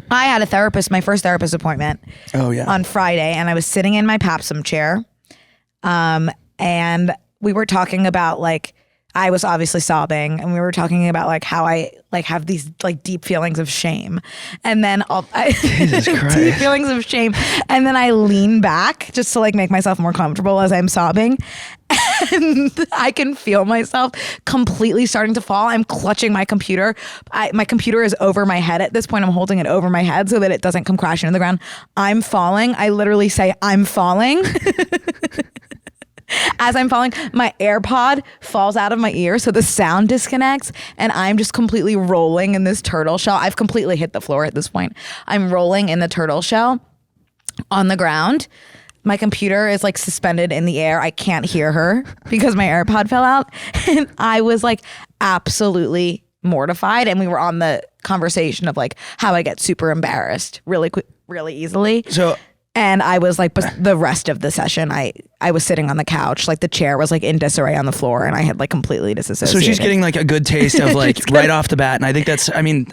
I had my first therapist appointment on Friday, and I was sitting in my Papsum chair. And we were talking about like, I was obviously sobbing, and we were talking about like how I like have these like deep feelings of shame, and then deep feelings of shame, and then I lean back just to like make myself more comfortable as I'm sobbing, and I can feel myself completely starting to fall. I'm clutching my computer. My computer is over my head at this point. I'm holding it over my head so that it doesn't come crashing to the ground. I'm falling. I literally say, "I'm falling." As I'm falling, my AirPod falls out of my ear, so the sound disconnects, and I'm just completely rolling in this turtle shell. I've completely hit the floor at this point. I'm rolling in the turtle shell on the ground. My computer is like suspended in the air. I can't hear her because my AirPod fell out. And I was like absolutely mortified. And we were on the conversation of like how I get super embarrassed really quick, really easily. And I was like, but the rest of the session, I was sitting on the couch, like the chair was like in disarray on the floor, and I had like completely disassociated. So she's getting like a good taste of like right off the bat. And I think that's, I mean,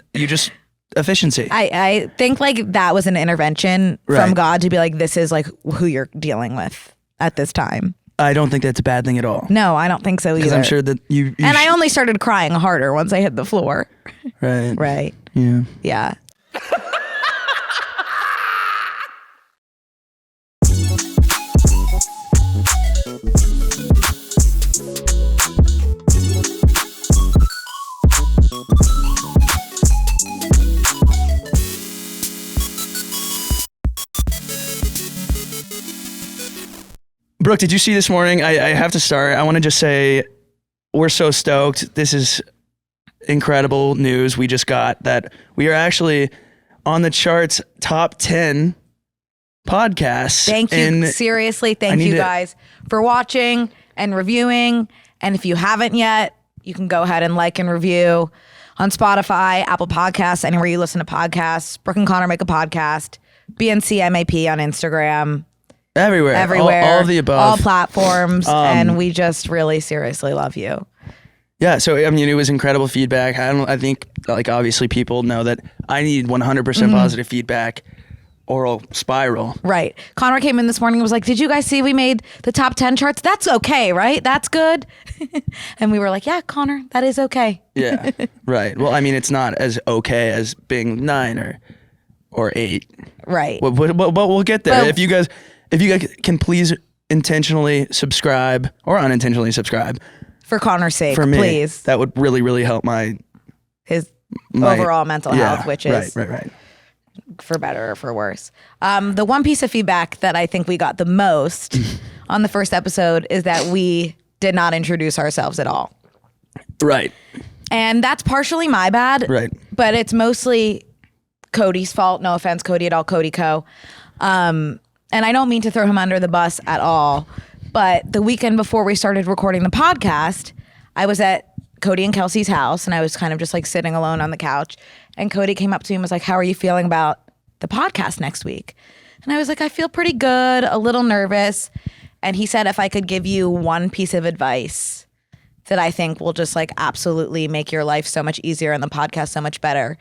efficiency. I think like that was an intervention from God to be like, this is like who you're dealing with at this time. I don't think that's a bad thing at all. No, I don't think so either. Because I'm sure that you and I only started crying harder once I hit the floor. Right. Right. Yeah. Yeah. Brooke, did you see this morning? I have to start. I want to just say we're so stoked. This is incredible news we just got that we are actually on the charts top 10 podcasts. Thank you. Seriously, thank you guys for watching and reviewing. And if you haven't yet, you can go ahead and like and review on Spotify, Apple Podcasts, anywhere you listen to podcasts. Brooke and Connor make a podcast. BNCMAP on Instagram. Everywhere. All of the above. All platforms. And we just really seriously love you. Yeah. So, I mean, it was incredible feedback. I think like obviously people know that I need 100% positive feedback or I'll spiral. Right. Connor came in this morning and was like, did you guys see we made the top 10 charts? That's okay, right? That's good. And we were like, yeah, Connor, that is okay. Yeah. Right. Well, I mean, it's not as okay as being 9 or 8. Right. But we'll get there. If you guys can please intentionally subscribe or unintentionally subscribe. For Connor's sake, for me, please. That would really, really help my overall mental health, which is right. For better or for worse. The one piece of feedback that I think we got the most on the first episode is that we did not introduce ourselves at all. Right. And that's partially my bad. Right. But it's mostly Cody's fault. No offense, Cody at all, Cody Co. And I don't mean to throw him under the bus at all, but the weekend before we started recording the podcast, I was at Cody and Kelsey's house, and I was kind of just like sitting alone on the couch. And Cody came up to me and was like, how are you feeling about the podcast next week? And I was like, I feel pretty good, a little nervous. And he said, if I could give you one piece of advice that I think will just like absolutely make your life so much easier and the podcast so much better,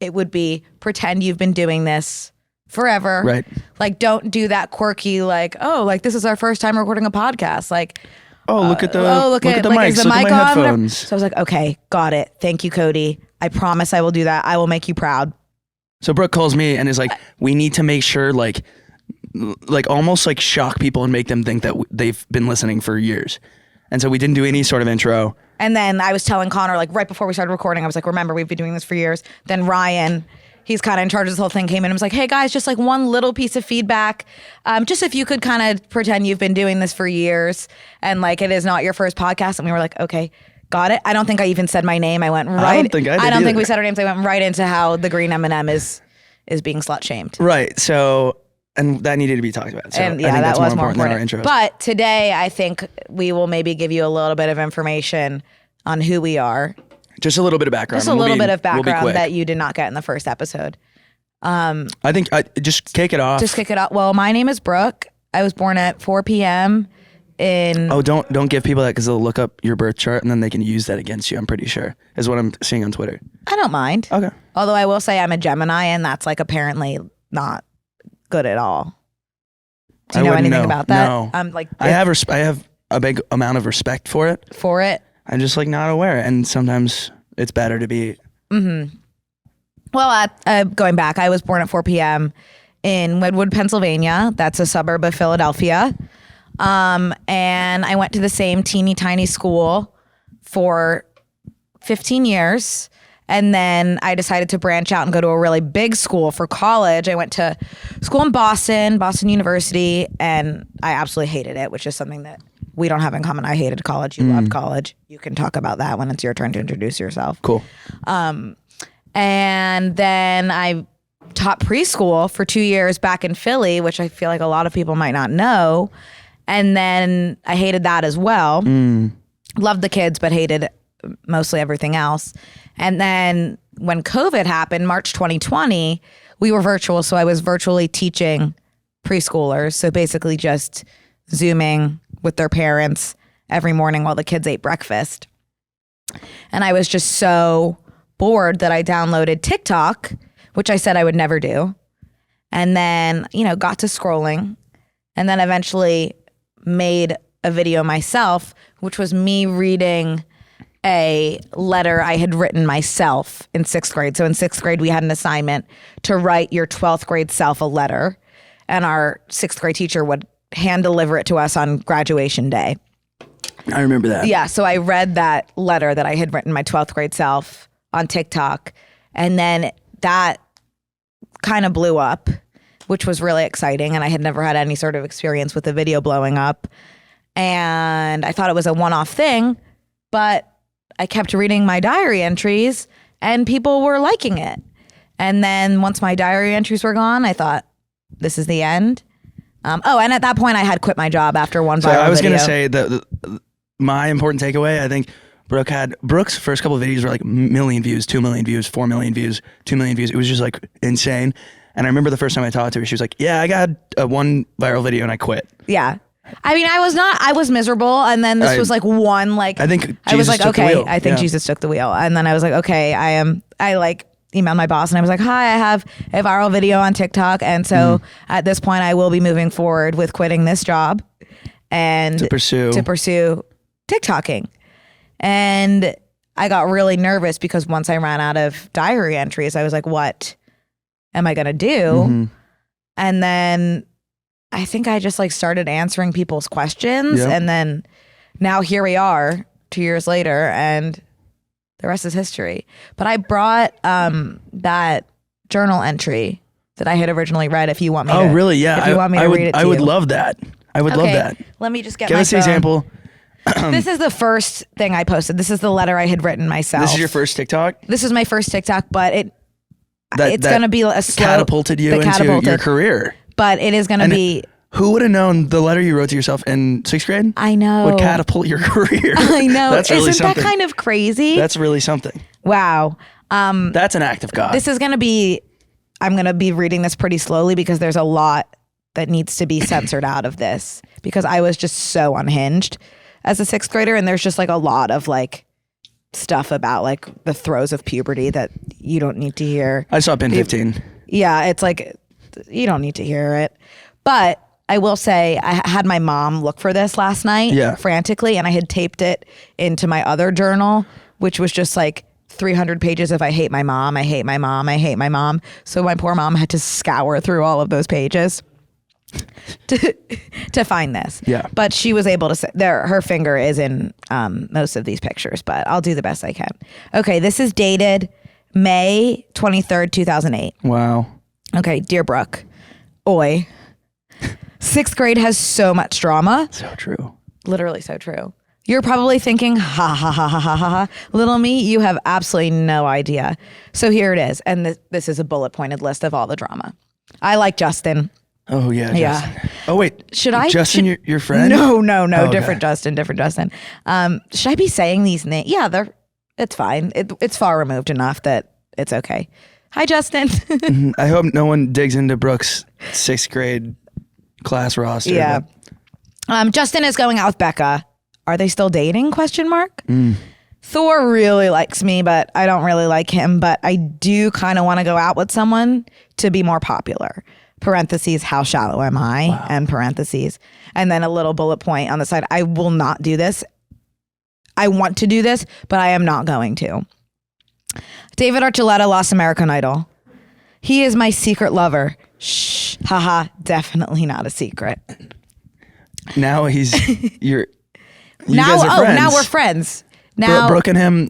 it would be pretend you've been doing this forever. Right. Like, don't do that quirky, like, oh, like this is our first time recording a podcast. Like, look at the mics, like, is the mic look at my on? headphones. So I was like, okay, got it. Thank you, Cody. I promise I will do that. I will make you proud. So Brooke calls me and is like, we need to make sure like almost like shock people and make them think that they've been listening for years. And so we didn't do any sort of intro. And then I was telling Connor, like right before we started recording, I was like, remember, we've been doing this for years. Then Ryan, he's kind of in charge of this whole thing, came in and was like, hey guys, just like one little piece of feedback. Just if you could kind of pretend you've been doing this for years and like it is not your first podcast. And we were like, okay, got it. I don't think I even said my name. I went right. I don't think I did I don't think either. we said our names. I went right into how the green M&M is being slut shamed. Right. So, and that needed to be talked about. So and yeah, I think that that's was more important than our intros. But today I think we will maybe give you a little bit of information on who we are. Just a little bit of background. Just a little bit of background that you did not get in the first episode. I think just kick it off. Just kick it off. Well, my name is Brooke. I was born at 4 p.m. in... Oh, don't give people that because they'll look up your birth chart and then they can use that against you, I'm pretty sure, is what I'm seeing on Twitter. I don't mind. Okay. Although I will say I'm a Gemini, and that's like apparently not good at all. Do you know anything about that? No. I'm like, I have a big amount of respect for it. For it. I'm just like not aware, and sometimes it's better to be. Mm-hmm. Well, going back, I was born at 4 p.m. in Wedwood, Pennsylvania. That's a suburb of Philadelphia. And I went to the same teeny tiny school for 15 years. And then I decided to branch out and go to a really big school for college. I went to school in Boston University, and I absolutely hated it, which is something that we don't have in common. I hated college. You loved college. You can talk about that when it's your turn to introduce yourself. Cool. And then I taught preschool for 2 years back in Philly, which I feel like a lot of people might not know. And then I hated that as well. Loved the kids, but hated mostly everything else. And then when COVID happened, March 2020, we were virtual. So I was virtually teaching preschoolers. So basically just Zooming with their parents every morning while the kids ate breakfast. And I was just so bored that I downloaded TikTok, which I said I would never do. And then, got to scrolling, and then eventually made a video myself, which was me reading a letter I had written myself in 6th grade. So in 6th grade, we had an assignment to write your 12th grade self a letter, and our 6th grade teacher would hand deliver it to us on graduation day. I remember that. Yeah, so I read that letter that I had written my 12th grade self on TikTok, and then that kind of blew up, which was really exciting, and I had never had any sort of experience with the video blowing up, and I thought it was a one-off thing, but I kept reading my diary entries, and people were liking it. And then once my diary entries were gone, I thought, this is the end. And at that point, I had quit my job after one viral video. So I was going to say that my important takeaway, I think Brooke's first couple of videos were like 1 million views, 2 million views, 4 million views, 2 million views. It was just like insane. And I remember the first time I talked to her, she was like, yeah, I got one viral video and I quit. Yeah. I mean, I was miserable. And then this was like one, like, I think I was like, took the okay, wheel. I think Jesus took the wheel. And then I was like, okay, I like emailed my boss and I was like, hi, I have a viral video on TikTok. And so at this point I will be moving forward with quitting this job and to pursue TikToking. And I got really nervous because once I ran out of diary entries, I was like, what am I going to do? And then I think I just like started answering people's questions. And then now here we are 2 years later and the rest is history. But I brought that journal entry that I had originally read if you want me to. Oh, really? Yeah. If you want me to read it to I would you. love that. I would love that. Let me just get Give my us the phone. example. This is the first thing I posted. This is the letter I had written myself. This is your first TikTok? This is my first TikTok, but it's that going to be a slow. Catapulted you into your career. But it is going to be. Who would have known the letter you wrote to yourself in 6th grade? I know. Would catapult your career. I know. That's really Isn't something. that kind of crazy? That's really something. Wow. That's an act of God. This is going to be, I'm going to be reading this pretty slowly because there's a lot that needs to be censored out of this because I was just so unhinged as a 6th grader. And there's just like a lot of like stuff about like the throes of puberty that you don't need to hear. I saw Pin 15. Yeah. It's like, you don't need to hear it. But I will say I had my mom look for this last night frantically, and I had taped it into my other journal, which was just like 300 pages of I hate my mom, I hate my mom, I hate my mom. So my poor mom had to scour through all of those pages to find this. Yeah. But she was able to say her finger is in most of these pictures, but I'll do the best I can. Okay, this is dated May 23rd, 2008. Wow. Okay, dear Brooke, oi. 6th grade has so much drama. So true. Literally so true. You're probably thinking, ha, ha, ha, ha, ha, ha, ha. Little me, you have absolutely no idea. So here it is. And this is a bullet pointed list of all the drama. I like Justin. Oh, yeah. Yeah. Justin. Oh, wait. Should I? Justin, your friend? No. Oh, different Justin. Should I be saying these names? Yeah, it's fine. It's far removed enough that it's okay. Hi, Justin. I hope no one digs into Brooke's 6th grade class roster. Yeah. Justin is going out with Becca. Are they still dating? ? Thor really likes me, but I don't really like him. But I do kind of want to go out with someone to be more popular. Parentheses, how shallow am I? Wow. And parentheses. And then a little bullet point on the side. I will not do this. I want to do this, but I am not going to. David Archuleta lost American Idol. He is my secret lover. Shh. Haha. Definitely not a secret. Now he's you guys are friends. Now we're friends. Now Brooke and him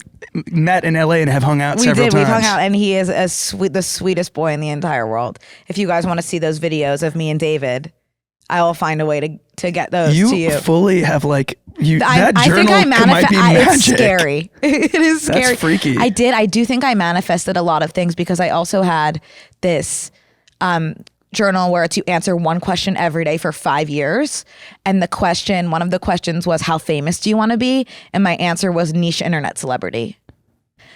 met in LA and have hung out several times. We've hung out, and he is the sweetest boy in the entire world. If you guys want to see those videos of me and David, I will find a way to get those to you. You fully have that journal might be magic. It's scary. It is scary. That's freaky. I do think I manifested a lot of things because I also had this journal where it's you answer one question every day for 5 years. And one of the questions was, how famous do you want to be? And my answer was niche internet celebrity.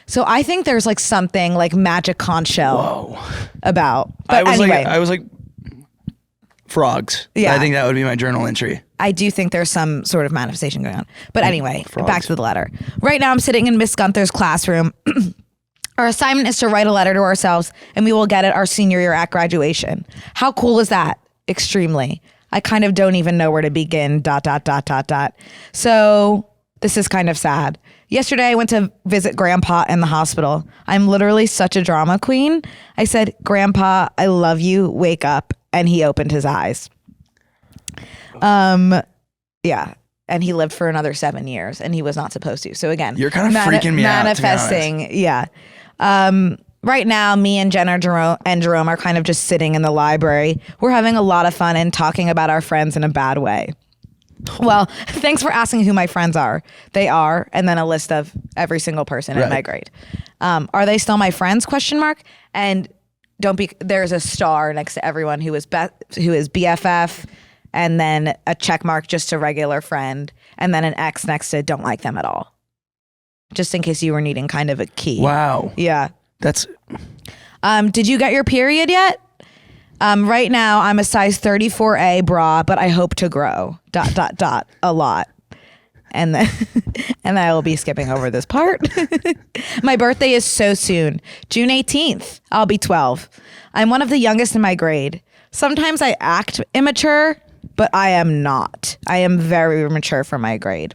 So I think there's something magic conch shell about. But I was like frogs. Yeah. I think that would be my journal entry. I do think there's some sort of manifestation going on. But anyway, back to the letter. Right now I'm sitting in Miss Gunther's classroom. Our assignment is to write a letter to ourselves, and we will get it our senior year at graduation. How cool is that? Extremely. I kind of don't even know where to begin, ... So this is kind of sad. Yesterday, I went to visit Grandpa in the hospital. I'm literally such a drama queen. I said, Grandpa, I love you. Wake up. And he opened his eyes. Yeah. And he lived for another 7 years, and he was not supposed to. So again, you're kind of freaking me manifesting, out. Yeah. Right now, me and Jen and Jerome are kind of just sitting in the library. We're having a lot of fun and talking about our friends in a bad way. Well, thanks for asking who my friends are. They are, and then a list of every single person in my grade. Are they still my friends? ? And there's a star next to everyone who is BFF, and then a check mark just to regular friend, and then an X next to don't like them at all. Just in case you were needing kind of a key. Wow. Yeah. That's. Did you get your period yet? Right now I'm a size 34A bra, but I hope to grow ... a lot. And then I will be skipping over this part. My birthday is so soon. June 18th. I'll be 12. I'm one of the youngest in my grade. Sometimes I act immature, but I am not. I am very mature for my grade.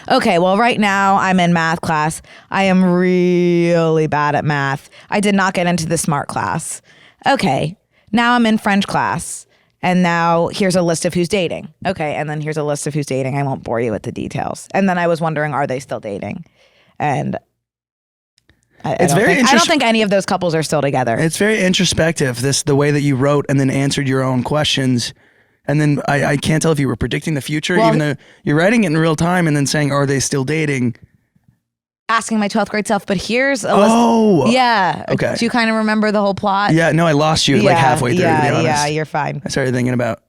Okay, well, right now I'm in math class. I am really bad at math. I did not get into the smart class. Okay, now I'm in French class. And now here's a list of who's dating. Okay, and then here's a list of who's dating. I won't bore you with the details. And then I was wondering, are they still dating? And I don't think any of those couples are still together. It's very introspective, the way that you wrote and then answered your own questions. And then I can't tell if you were predicting the future, even though you're writing it in real time and then saying, are they still dating? Asking my 12th grade self, but here's a list. Oh. Yeah. Okay. Do you kind of remember the whole plot? Yeah, no, I lost you halfway through, to be honest. Yeah, you're fine. I started thinking about.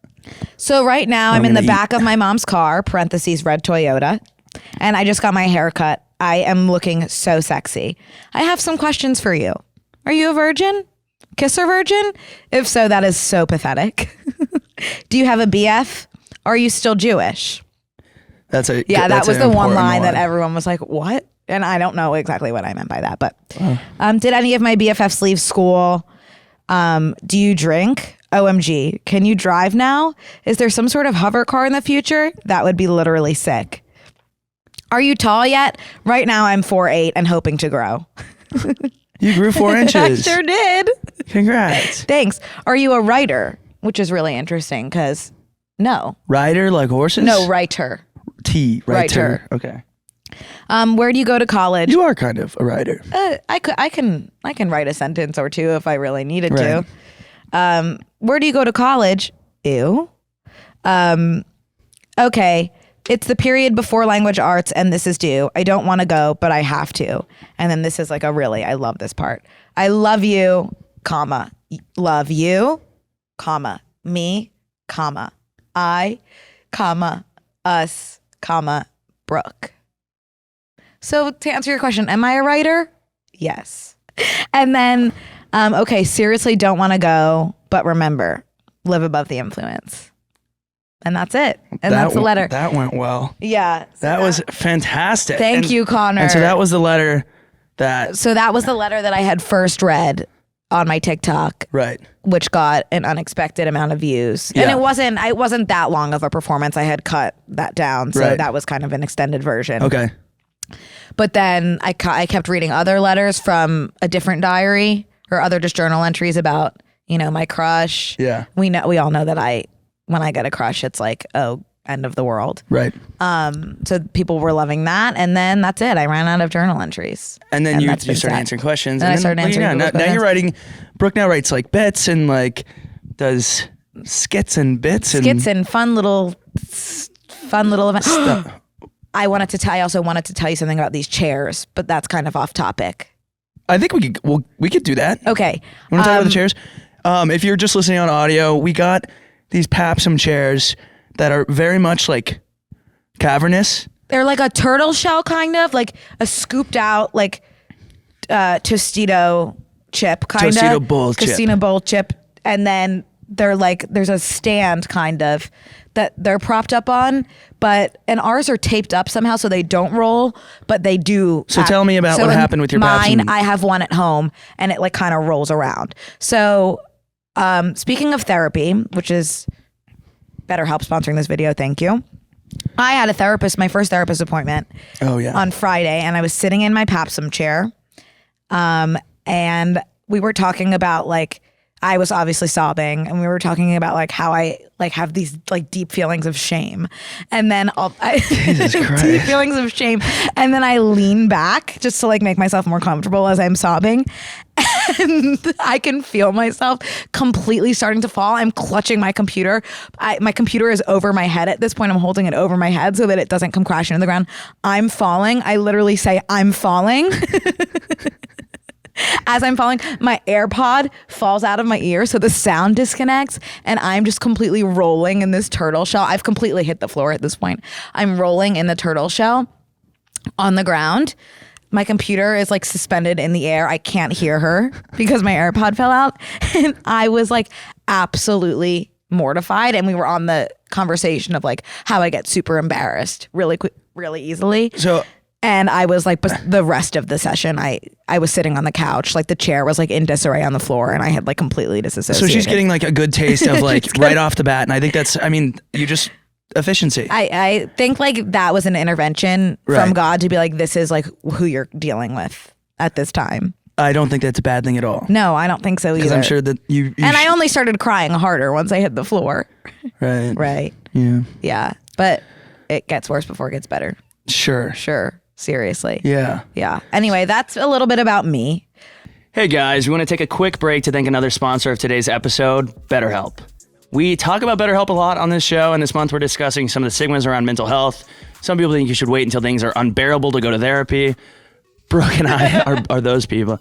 So right now I'm in the back of my mom's car, parentheses, red Toyota, and I just got my hair cut. I am looking so sexy. I have some questions for you. Are you a virgin? Kisser virgin? If so, that is so pathetic. Do you have a BF? Are you still Jewish? That was the one line that everyone was like, what? And I don't know exactly what I meant by that. But did any of my BFFs leave school? Do you drink? OMG. Can you drive now? Is there some sort of hover car in the future? That would be literally sick. Are you tall yet? Right now I'm 4'8" and hoping to grow. You grew 4 inches. I sure did. Congrats. Thanks. Are you a writer? Which is really interesting because no. Rider like horses? No, writer. Writer. Okay. Where do you go to college? You are kind of a writer. I can write a sentence or two if I really needed to. Where do you go to college? Ew. Okay. It's the period before language arts and this is due. I don't want to go, but I have to. And then this is like I love this part. I love you, comma, love you, comma, me, comma, I, comma, us, comma, Brooke. So to answer your question, am I a writer? Yes. And then, okay, seriously don't want to go, but remember, live above the influence. And that's it. And that's the letter. That went well. Yeah. So that was fantastic. Thank you, Connor. And so that was the letter that... So that was the letter that I had first read on my TikTok. Right. Which got an unexpected amount of views. Yeah. And it wasn't that long of a performance. I had cut that down. So that was kind of an extended version. Okay. But then I kept reading other letters from a different diary or other just journal entries about, my crush. Yeah. We all know that when I get a crush, it's like, oh, end of the world. Right. So people were loving that. And then that's it. I ran out of journal entries. And then you started answering questions. And I started answering now you're writing, Brooke now writes like bits and like does skits and bits. And fun little events. I also wanted to tell you something about these chairs, but that's kind of off topic. I think we could do that. Okay. You want to talk about the chairs? If you're just listening on audio, we got these Papsum chairs that are very much like cavernous. They're like a turtle shell, kind of like a scooped out like Tostito chip, kind of. Tostito bowl chip. And then they're like, there's a stand kind of that they're propped up on, and ours are taped up somehow so they don't roll, but they do. So tell me about what happened with your mine. Papsum. I have one at home and it like kind of rolls around. So speaking of therapy, which is BetterHelp sponsoring this video, thank you. I had my first therapist appointment on Friday, and I was sitting in my Papsum chair, and we were talking about like, I was obviously sobbing, and we were talking about like how I like have these like deep feelings of shame, and then deep feelings of shame, and then I lean back just to like make myself more comfortable as I'm sobbing, and I can feel myself completely starting to fall. I'm clutching my computer. My computer is over my head at this point. I'm holding it over my head so that it doesn't come crashing to the ground. I'm falling. I literally say, "I'm falling." As I'm falling, my AirPod falls out of my ear, so the sound disconnects, and I'm just completely rolling in this turtle shell. I've completely hit the floor at this point. I'm rolling in the turtle shell on the ground. My computer is like suspended in the air. I can't hear her because my AirPod fell out. And I was like absolutely mortified. And we were on the conversation of like how I get super embarrassed really quick, really easily. And I was like, but the rest of the session, I was sitting on the couch, like the chair was like in disarray on the floor, and I had like completely disassociated. So she's getting like a good taste of like right off the bat. And I think efficiency. I think like that was an intervention from God to be like, this is like who you're dealing with at this time. I don't think that's a bad thing at all. No, I don't think so either. Because I'm sure that you I only started crying harder once I hit the floor. Right. Right. Yeah. Yeah. But it gets worse before it gets better. Sure. Seriously. Yeah. Yeah. Anyway, that's a little bit about me. Hey guys, we want to take a quick break to thank another sponsor of today's episode, BetterHelp. We talk about BetterHelp a lot on this show, and this month we're discussing some of the stigmas around mental health. Some people think you should wait until things are unbearable to go to therapy. Brooke and I are those people.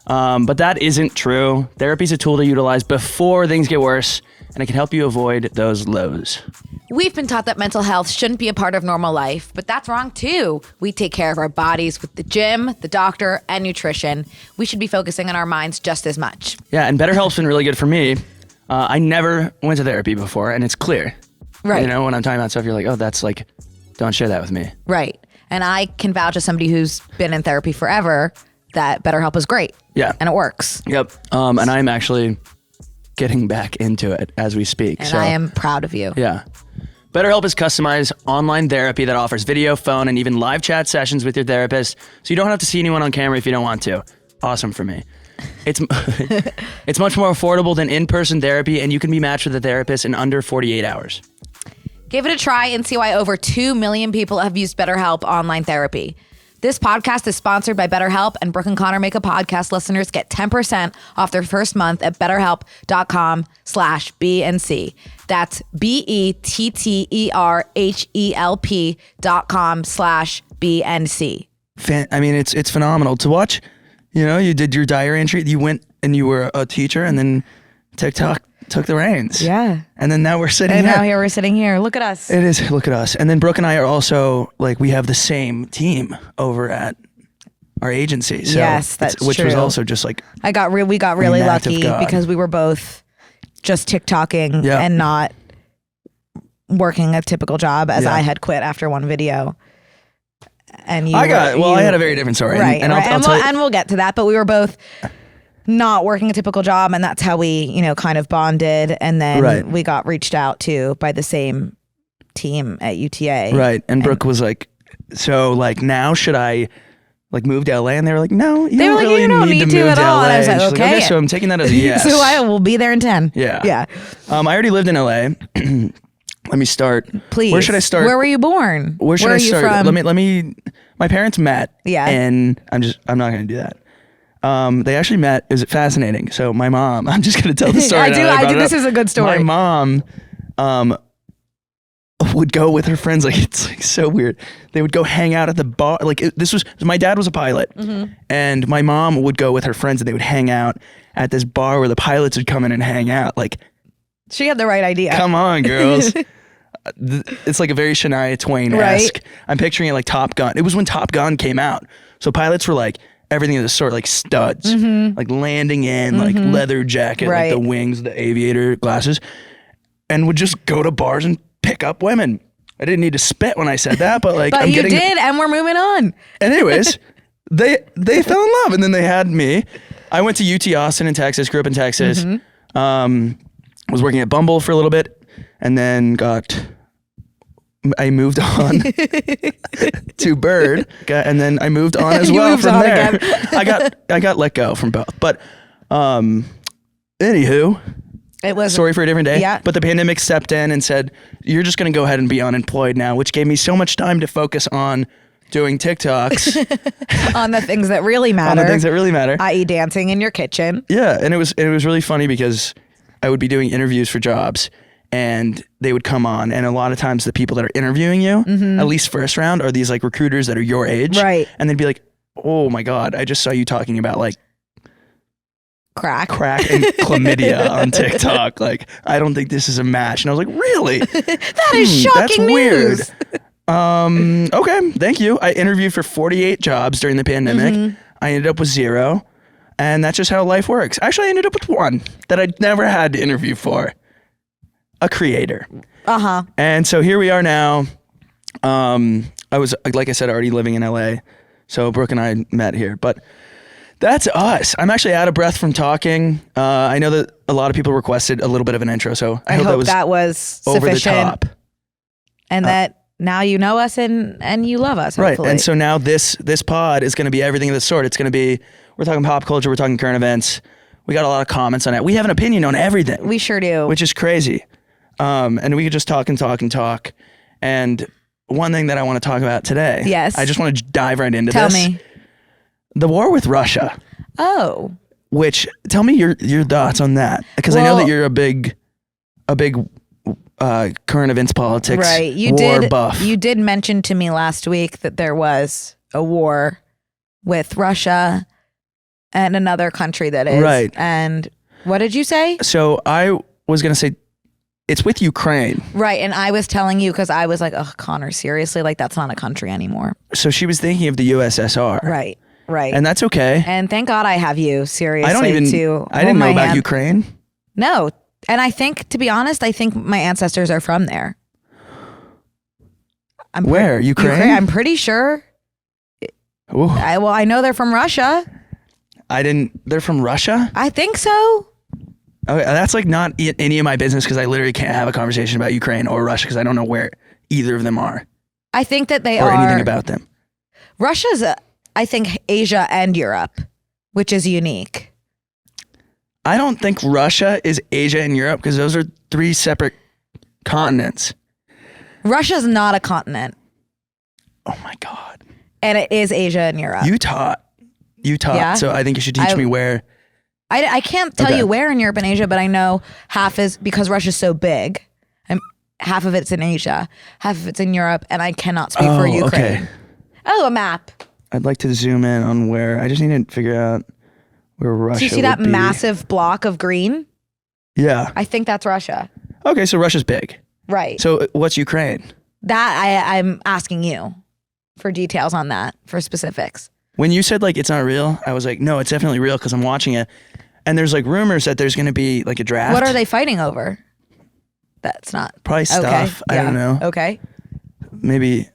But that isn't true. Therapy is a tool to utilize before things get worse, and it can help you avoid those lows. We've been taught that mental health shouldn't be a part of normal life, but that's wrong too. We take care of our bodies with the gym, the doctor, and nutrition. We should be focusing on our minds just as much. Yeah, and BetterHelp's been really good for me. I never went to therapy before, and it's clear. Right. You know, when I'm talking about stuff, you're like, oh, that's like, don't share that with me. Right. And I can vouch as somebody who's been in therapy forever that BetterHelp is great. Yeah. And it works. Yep. And I'm actually getting back into it as we speak. And I am proud of you. Yeah. BetterHelp is customized online therapy that offers video, phone, and even live chat sessions with your therapist, so you don't have to see anyone on camera if you don't want to. Awesome for me. It's much more affordable than in-person therapy, and you can be matched with a therapist in under 48 hours. Give it a try and see why over 2 million people have used BetterHelp online therapy. This podcast is sponsored by BetterHelp, and Brooke and Connor Make a Podcast listeners get 10% off their first month at betterhelp.com/BNC. That's BetterHelp.com/BNC. I mean, it's phenomenal to watch. You know, you did your diary entry. You went and you were a teacher, and then TikTok took the reins. Yeah. And then now we're sitting here. here. Now here we're sitting here. Look at us. It is. Look at us. And then Brooke and I are also like, we have the same team over at our agency. So yes, that's which true. was also just like we got really lucky because we were both just TikToking and not working a typical job as Yeah. I had quit after one video. And I had a very different story. Right. And I'll tell you. And we'll get to that, but we were both not working a typical job, and that's how we, kind of bonded. And then we got reached out to by the same team at UTA. Right. And Brooke was like, so like now should I like move to LA? And they were like, no, you don't really need to move to LA. And I was like, she's okay. So I'm taking that as a yes. So I will be there in 10. Yeah. Yeah. I already lived in LA. Let me start. Please. Where should I start? Where were you born? Where should I start? You from? Let me. My parents met. Yeah. And I'm not going to do that. They actually met. It was fascinating. So my mom. I'm just going to tell the story. I do. This is a good story. My mom. Would go with her friends. Like it's like so weird. They would go hang out at the bar. Like my dad was a pilot, and my mom would go with her friends, and they would hang out at this bar where the pilots would come in and hang out. Like, she had the right idea. come on, girls. It's like a very Shania Twain-esque. Right. I'm picturing it like Top Gun. It was when Top Gun came out, so pilots were like everything of the sort, like studs, like landing in, like leather jacket, Right. like the wings, the aviator glasses, and would just go to bars and pick up women. I didn't need to spit when I said that, but like, But you did, and we're moving on. And anyways, they fell in love, and then they had me. I went to UT Austin in Texas, grew up in Texas. Was working at Bumble for a little bit, and then I moved on to Bird, and then I moved on as well from there. I got let go from both, but anywho. It was Story for a different day. Yeah. But the pandemic stepped in and said, you're just going to go ahead and be unemployed now, which gave me so much time to focus on doing TikToks. on the things that really matter. On the things that really matter. I.e. dancing in your kitchen. Yeah. And it was really funny because I would be doing interviews for jobs and they would come on. And a lot of times the people that are interviewing you, at least first round, are these like recruiters that are your age. Right. And they'd be like, oh my God, I just saw you talking about like Crack and chlamydia on TikTok. Like, I don't think this is a match. And I was like, really? That is shocking that's news. Weird. Okay, thank you. I interviewed for 48 jobs during the pandemic. I ended up with 0. And that's just how life works. Actually, I ended up with 1 that I'd never had to interview for. A creator. And so here we are now. I was, like I said, already living in LA. So Brooke and I met here. But that's us. I'm actually out of breath from talking. I know that a lot of people requested a little bit of an intro, so I hope that was over the top. And that now you know us and you love us, hopefully. Right. And so now this pod is going to be everything of the sort. It's going to be, we're talking pop culture, we're talking current events. We got a lot of comments on it. We have an opinion on everything. We sure do. Which is crazy. And we could just talk and talk and talk. And one thing that I want to talk about today. Yes. I just want to dive right into Tell this. me. The war with Russia. Oh. Which, tell me your thoughts on that, because I know that you're a big current events politics right. buff. You did mention to me last week that there was a war with Russia and another country that is. Right. And what did you say? So I was going to say it's with Ukraine. Right. And I was telling you because I was like, oh, Connor, seriously? Like, that's not a country anymore. So she was thinking of the USSR. Right. Right. And that's okay. And thank God I have you, seriously. I didn't know about Ukraine. No. And I think, to be honest, I think my ancestors are from there. Where? Ukraine? I'm pretty sure. Ooh. I know they're from Russia. They're from Russia? I think so. Okay, that's like not any of my business because I literally can't have a conversation about Ukraine or Russia because I don't know where either of them are. I think that they or are. Or anything about them. Russia's, I think, Asia and Europe, which is unique. I don't think Russia is Asia and Europe because those are 3 separate continents. Russia's not a continent. Oh my God. And it is Asia and Europe. You taught. Yeah? So I think you should teach me where. I can't tell you where in Europe and Asia, but I know half is because Russia's so big. Half of it's in Asia, half of it's in Europe, and I cannot speak for Ukraine. Okay. Oh, a map. I'd like to zoom in on where. I just need to figure out where Russia. Do you see that massive block of green? Yeah. I think that's Russia. Okay, so Russia's big. Right. So what's Ukraine? That I'm asking you for details on that, for specifics. When you said like it's not real, I was like, no, it's definitely real because I'm watching it. And there's like rumors that there's going to be like a draft. What are they fighting over? That's not Probably stuff. I don't know. Okay. Maybe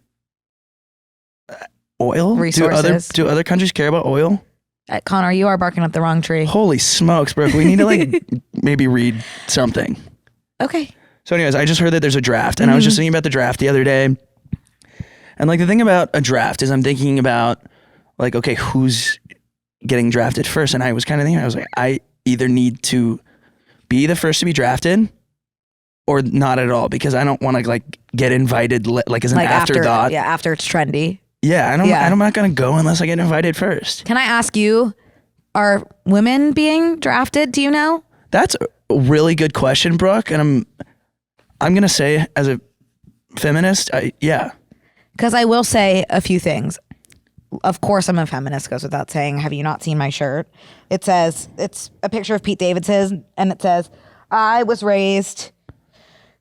oil. Resources. Do other countries care about oil? Connor, you are barking up the wrong tree. Holy smokes, Brooke. We need to like maybe read something. Okay. So anyways, I just heard that there's a draft, and I was just thinking about the draft the other day. And like the thing about a draft is I'm thinking about like, okay, who's getting drafted first? And I was kind of thinking, I was like, I either need to be the first to be drafted or not at all, because I don't want to like get invited like as an afterthought. After it's trendy. Yeah, I'm not going to go unless I get invited first. Can I ask you, are women being drafted? Do you know? That's a really good question, Brooke. And I'm going to say as a feminist, yeah. Because I will say a few things. Of course I'm a feminist, goes without saying. Have you not seen my shirt? It says, it's a picture of Pete Davidson, and it says, I was raised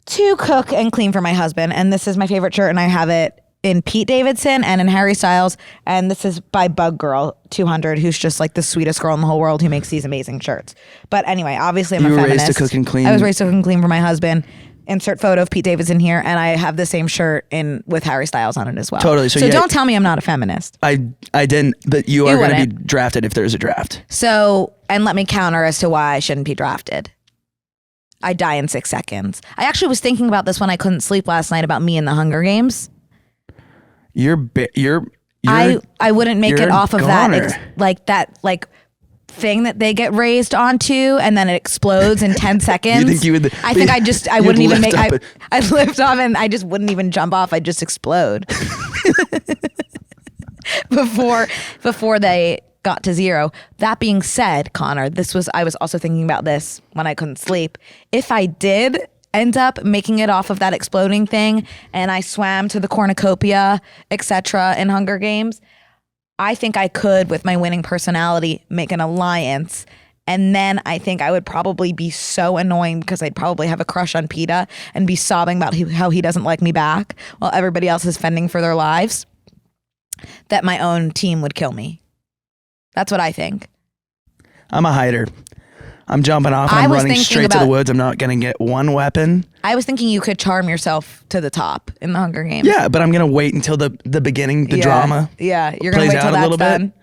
to cook and clean for my husband. And this is my favorite shirt, and I have it in Pete Davidson and in Harry Styles. And this is by Bug Girl 200, who's just like the sweetest girl in the whole world who makes these amazing shirts. But anyway, obviously I'm a feminist. You were raised to cook and clean. I was raised to cook and clean for my husband. Insert photo of Pete Davidson here, and I have the same shirt in with Harry Styles on it as well. Totally. So don't tell me I'm not a feminist. I didn't, but you are going to be wouldn't. drafted if there's a draft. So, and let me counter as to why I shouldn't be drafted. I die in 6 seconds. I actually was thinking about this when I couldn't sleep last night about me in the Hunger Games. I wouldn't make it off of that thing that they get raised onto and then it explodes in 10 seconds. You think you would? I think I wouldn't even make. I'd lift off and I just wouldn't even jump off. I'd just explode before they got to zero. That being said, Connor, I was also thinking about this when I couldn't sleep. If I did end up making it off of that exploding thing and I swam to the cornucopia, etc. in Hunger Games, I think I could, with my winning personality, make an alliance. And then I think I would probably be so annoying because I'd probably have a crush on PETA and be sobbing about how he doesn't like me back while everybody else is fending for their lives, that my own team would kill me. That's what I think. I'm a hider. I'm jumping off and I'm running straight to the woods. I'm not going to get one weapon. I was thinking you could charm yourself to the top in the Hunger Games. Yeah, but I'm going to wait until the beginning, the drama. Yeah, you're going to wait till that's done.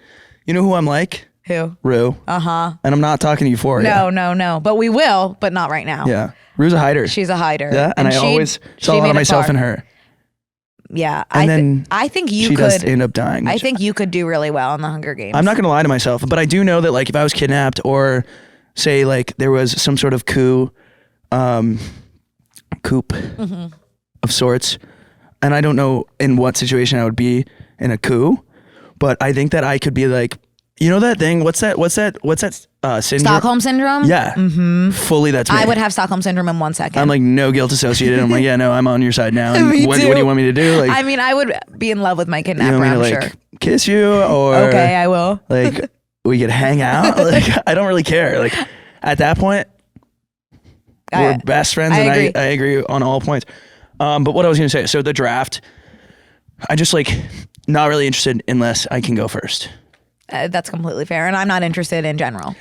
You know who I'm like? Who? Rue. Uh-huh. And I'm not talking Euphoria. No. But we will, but not right now. Yeah. Rue's a hider. She's a hider. Yeah, and I always saw a lot of myself in her. Yeah. And I think you she could does end up dying. I think you could do really well in the Hunger Games. I'm not going to lie to myself, but I do know that like if I was kidnapped or say like there was some sort of coup of sorts, and I don't know in what situation I would be in a coup, but I think that I could be like, you know that thing, what's that syndrome? Stockholm syndrome? Yeah. Mm-hmm. Fully that's me. I would have Stockholm syndrome in 1 second. I'm like no guilt associated. I'm like, yeah, no, I'm on your side now. And Me what too. do you want me to do? Like, I mean, I would be in love with my you kidnapper, want me to I'm like sure. kiss you or Okay, I will. like we could hang out? Like I don't really care. Like at that point, we're best friends, I and agree. I agree on all points. But what I was gonna say, so the draft, I just like not really interested unless I can go first. That's completely fair, and I'm not interested in general.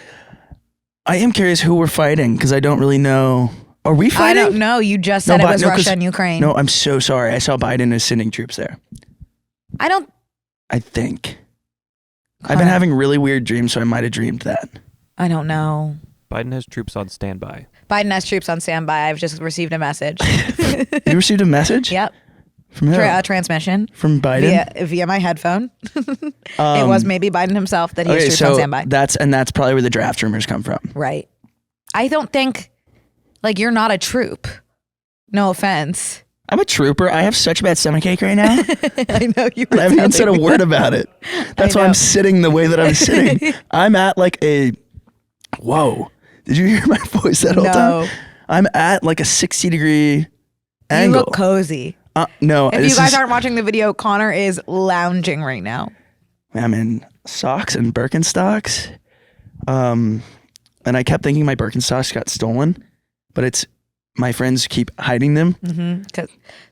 I am curious who we're fighting because I don't really know. Are we fighting? I don't know. You just said it was Russia and Ukraine. No, I'm so sorry. I saw Biden is sending troops there. I think. I've been having really weird dreams, so I might have dreamed that. I don't know. Biden has troops on standby. Biden has troops on standby. I've just received a message. You received a message? Yep. From who? A transmission. From Biden? Via my headphone. It was maybe Biden himself that he has troops on standby. That's probably where the draft rumors come from. Right. I don't think, like, you're not a troop. No offense. I'm a trooper. I have such bad stomachache right now. I know you were I haven't even said a word about it. That's why I'm sitting the way that I'm sitting. I'm at like whoa. Did you hear my voice that whole time? I'm at like a 60-degree angle. You look cozy. No. If you guys aren't watching the video, Connor is lounging right now. I'm in socks and Birkenstocks. And I kept thinking my Birkenstocks got stolen, but it's my friends keep hiding them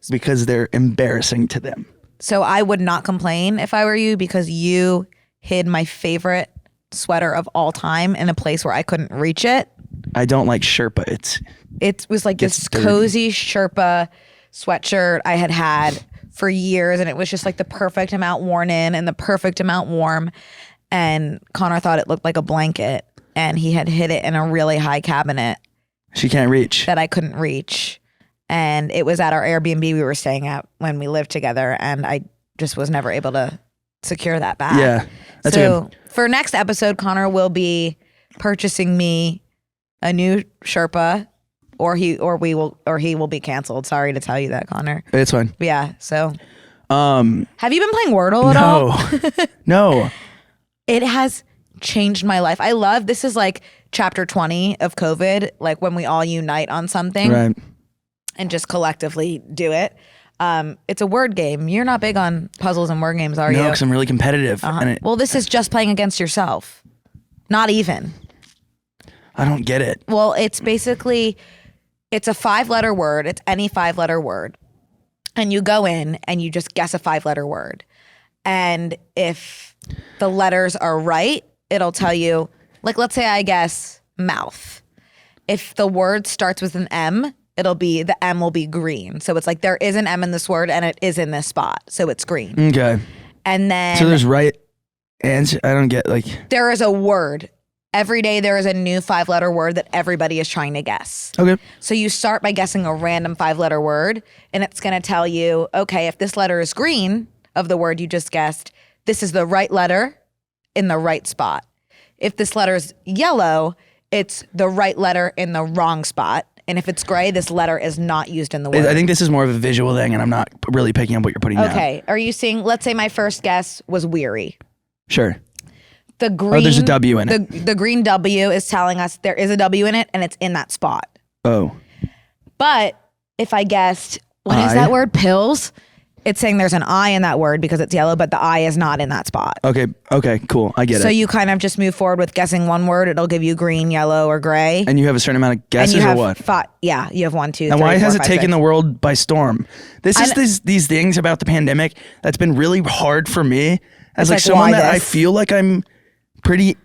because they're embarrassing to them. So I would not complain if I were you because you hid my favorite sweater of all time in a place where I couldn't reach it. I don't like Sherpa. It was like Gets this dirty. cozy Sherpa sweatshirt I had for years, and it was just like the perfect amount worn in and the perfect amount warm. And Connor thought it looked like a blanket, and he had hid it in a really high cabinet She can't reach. that I couldn't reach. And it was at our Airbnb we were staying at when we lived together, and I just was never able to secure that back. Yeah, that's so good. for next episode, Connor will be purchasing me a new Sherpa, or he will be canceled. Sorry to tell you that, Connor. It's fine. But yeah. So Um, have you been playing Wordle at all? no. It has changed my life. I love this is like chapter 20 of COVID, like when we all unite on something Right. and just collectively do it. It's a word game. You're not big on puzzles and word games, are No, you? because I'm really competitive. And Well, this is just playing against yourself. Not even. I don't get it. Well, it's basically, it's a 5-letter word. It's any 5-letter word. And you go in and you just guess a 5-letter word. And if the letters are right, it'll tell you, like, let's say I guess mouth. If the word starts with an M, the M will be green. So it's like there is an M in this word and it is in this spot. So it's green. Okay. And then So there's right answer. I don't get like. there is a word. Every day there is a new 5-letter word that everybody is trying to guess. Okay. So you start by guessing a random 5-letter word, and it's going to tell you, okay, if this letter is green of the word you just guessed, this is the right letter in the right spot. If this letter is yellow, it's the right letter in the wrong spot. And if it's gray, this letter is not used in the word. I think this is more of a visual thing, and I'm not really picking up what you're putting down. Okay. Are you seeing, let's say my first guess was weary. Sure. The green, there's a W in it. The green W is telling us there is a W in it and it's in that spot. Oh. But if I guessed, what is I? that word? Pills? It's saying there's an I in that word because it's yellow, but the I is not in that spot. Okay. Okay. Cool. I get So it. you kind of just move forward with guessing one word. It'll give you green, yellow, or gray. And you have a certain amount of And guesses you have or what? yeah, you have 1, 2, And 3, why 4, has it 5, taken 6. the world by storm? This is these things about the pandemic that's been really hard for me as like like, someone why that I this? feel like I'm pretty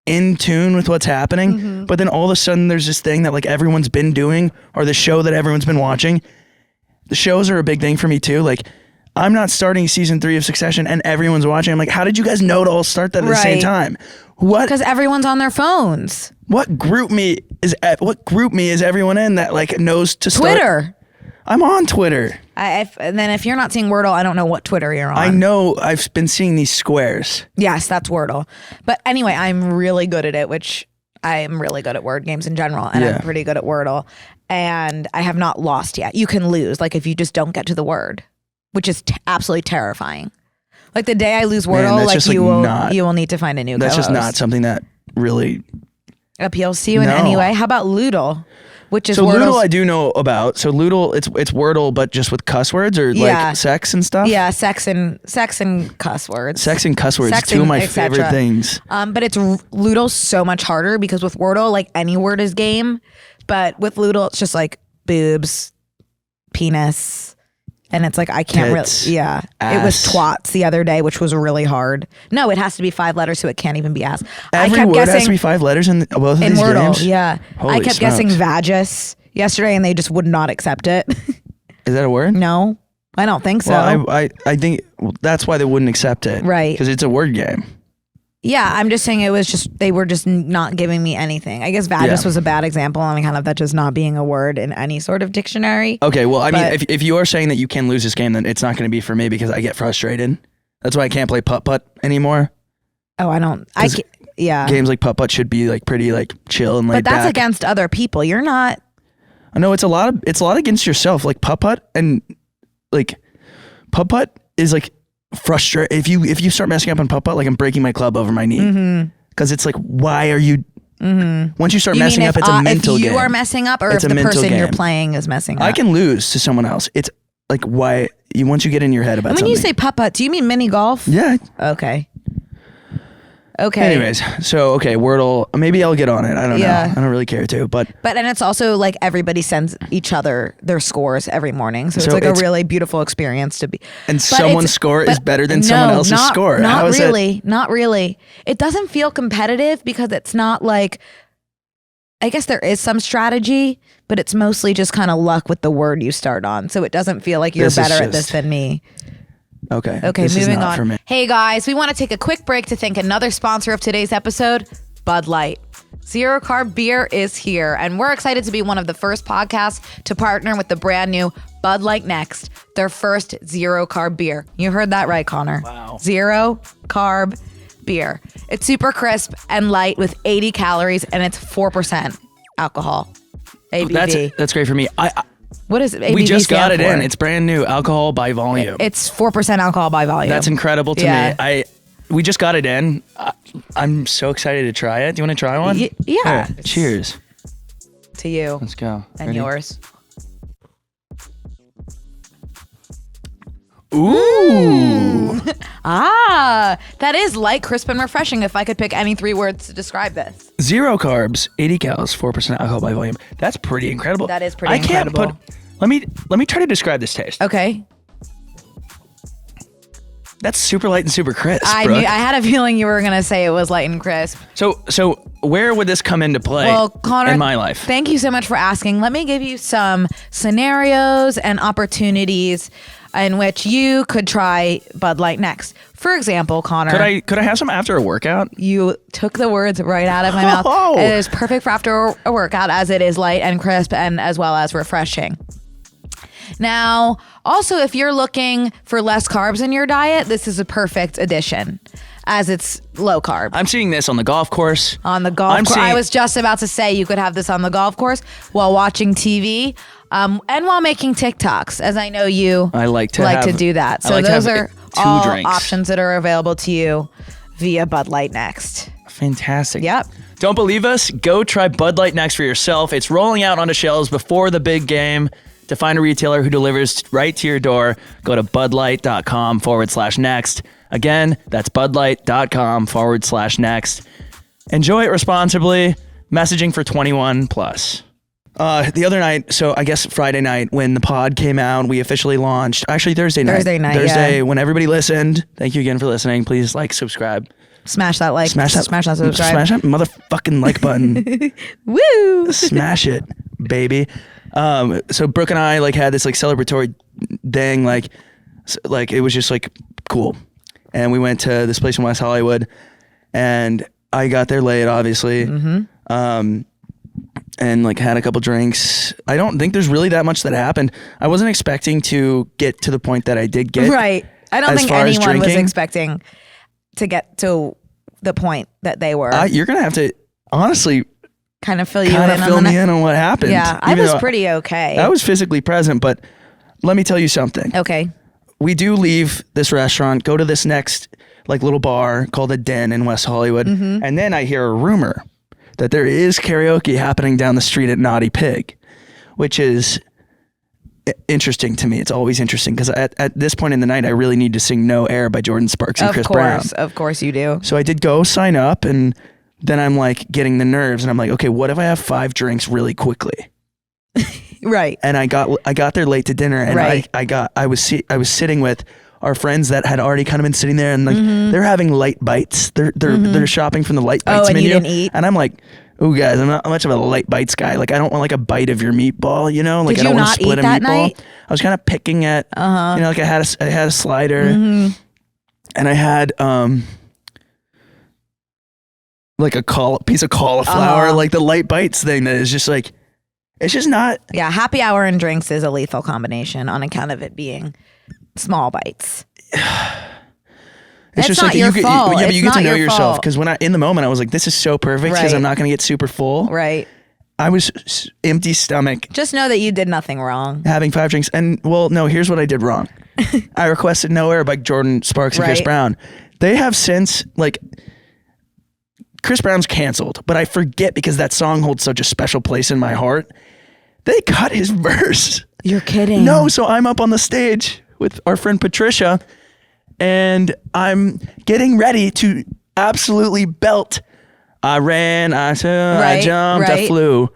in tune with what's happening. Mm-hmm. But then all of a sudden there's this thing that like everyone's been doing, or the show that everyone's been watching. The shows are a big thing for me too. Like I'm not starting season 3 of Succession and everyone's watching. I'm like, how did you guys know to all start that at the same Right. time? What Because everyone's on their phones. group me is everyone in that like knows to start? Twitter. I'm on Twitter. And then if you're not seeing Wordle, I don't know what Twitter you're on. I know I've been seeing these squares. Yes, that's Wordle. But anyway, I'm really good at it, which I am really good at word games in general, and Yeah. I'm pretty good at Wordle. And I have not lost yet. You can lose, like if you just don't get to the word, which is absolutely terrifying. Like the day I lose Man, Wordle, that's like just, like, you will not- you will need to find a new That's just co-host. not something that really. Appeals to you in No. any way. How about Loodle? Which is So Wordle's- Loodle I do know about. So Loodle, it's Wordle, but just with cuss words or Yeah. like sex and stuff. Yeah, sex and cuss words. Sex and cuss words, Sex two of and my et cetera. favorite things. But it's Loodle's so much harder because with Wordle, like any word is game, but with Loodle, it's just like boobs, penis, and it's like I can't Tits, really. Yeah, it was ass. twats the other day, which was really hard. No, it has to be 5 letters, so it can't even be ass. Every I kept word guessing has to be 5 letters in both of in these Wordle. games. Yeah, I Holy kept guessing smokes. vagus yesterday, and they just would not accept it. Is that a word? No, I don't think so. Well, I think that's why they wouldn't accept it. Right. Because it's a word game. Yeah, I'm just saying they were just not giving me anything. I guess vagus Yeah. was a bad example on kind of that just not being a word in any sort of dictionary. Okay, well, I mean, But- if you are saying that you can lose this game, then it's not going to be for me because I get frustrated. That's why I can't play putt-putt anymore. Oh, I don't. Yeah. Games like putt-putt should be like pretty like chill and laid But that's back. against other people. You're not. I know it's a lot against yourself. Like putt-putt and like putt-putt is like frustrating. If you start messing up on putt-putt, like I'm breaking my club over my knee. Because it's like, why are you? Once you start You messing mean up, it's a mental if game. you are messing up, or It's if a the mental person you're game. playing is messing up? I can lose to someone else. It's like why once you get in your head about When something. you say putt-putt, do you mean mini golf? yeah. Okay. Okay. Anyways, so okay, Wordle. Maybe I'll get on it. I don't Yeah. know. I don't really care to, but And it's also like everybody sends each other their scores every morning. So it's So like a it's- really beautiful experience to be. and But someone's it's- score is but better than someone else's not, score. Not How is that- really. Not really. It doesn't feel competitive because it's not like I guess there is some strategy, but it's mostly just kind of luck with the word you start on. So it doesn't feel like you're This is better at just- this than me. Okay. Okay, this is moving not on. for me. Hey guys, we want to take a quick break to thank another sponsor of today's episode, Bud Light. Zero Carb Beer is here, and we're excited to be one of the first podcasts to partner with the brand new Bud Light Next, their first zero carb beer. You heard that right, Connor. Wow. Zero carb beer. It's super crisp and light with 80 calories, and it's 4% alcohol. ABV. That's great for me. What is ABV We just got it stand in. for? It's brand new. Alcohol by volume. It's 4% alcohol by volume. That's incredible to Yeah. me. We just got it in. I'm so excited to try it. Do you want to try one? Yeah. Here, cheers. To you Let's go. and Ready? yours. Ooh. That is light, crisp, and refreshing. If I could pick any 3 words to describe this. Zero carbs, 80 calories, 4% alcohol by volume. That's pretty incredible. That is pretty I can't incredible. Let me try to describe this taste. Okay. That's super light and super crisp. I Brooke. had a feeling you were gonna say it was light and crisp. So where would this come into play Well, Connor, in my life? Thank you so much for asking. Let me give you some scenarios and opportunities in which you could try Bud Light Next. For example, Connor, Could I have some after a workout? you took the words right out of my mouth. Oh. It is perfect for after a workout, as it is light and crisp and as well as refreshing. Now, also, if you're looking for less carbs in your diet, this is a perfect addition, as it's low carb. I'm seeing this on the golf course. On the golf course. I was just about to say you could have this on the golf course while watching TV and while making TikToks, as I know you I like to do that. I So like to those have are 2 all drinks. options that are available to you via Bud Light Next. Fantastic. Yep. Don't believe us? Go try Bud Light Next for yourself. It's rolling out onto shelves before the big game. To find a retailer who delivers right to your door, go to budlight.com/next. Again, that's budlight.com/next. Enjoy it responsibly. Messaging for 21 plus. The other night, so I guess Friday night when the pod came out, we officially launched. Actually, Thursday night. Thursday, yeah. when everybody listened. Thank you again for listening. Please like, subscribe. Smash that like. Smash that subscribe. Smash that motherfucking like button. Woo! Smash it, baby. So Brooke and I had this celebratory thing, like it was just cool. And we went to this place in West Hollywood, and I got there late, obviously. And had a couple drinks. I don't think there's really that much that happened. I wasn't expecting to get to the point that I did get. Right. I don't as think far as anyone was drinking. expecting to get to the point that they were. You're gonna have to honestly kind of fill you kind in of fill on me that. in on what happened. Yeah, I even was though pretty okay. I was physically present, but let me tell you something. Okay. We do leave this restaurant, go to this next little bar called the Den in West Hollywood, and then I hear a rumor that there is karaoke happening down the street at Naughty Pig, which is interesting to me. It's always interesting because at this point in the night, I really need to sing No Air by Jordan Sparks and Chris Brown. Of course you do. So I did go sign up, and then I'm getting the nerves, and I'm like, okay, what if I have 5 drinks really quickly? Right. And I got there late to dinner, and Right. I was sitting with our friends that had already kind of been sitting there, and they're having light bites. They're shopping from the light bites and menu. you didn't eat? And I'm like, oh guys, I'm not much of a light bites guy. I don't want a bite of your meatball, you know? Did I you don't want not to split eat a that meatball. night? I was kind of picking at I had a slider, and I had a piece of cauliflower, the light bites thing that is just it's just not. Yeah, happy hour and drinks is a lethal combination on account of it being small bites. It's just not your fault. Yeah, but you It's get to not know your yourself, fault. because when in the moment I was like, this is so perfect because Right. I'm not going to get super full. Right. I was empty stomach, Just know that you did nothing wrong. having 5 drinks, and no, here's what I did wrong. I requested No Air by Jordan Sparks and Chris Right. Brown. They have since Chris Brown's canceled, but I forget because that song holds such a special place in my heart. They cut his verse. You're kidding. No, so I'm up on the stage with our friend Patricia, and I'm getting ready to absolutely belt. I ran, I Right, jumped, I right. flew.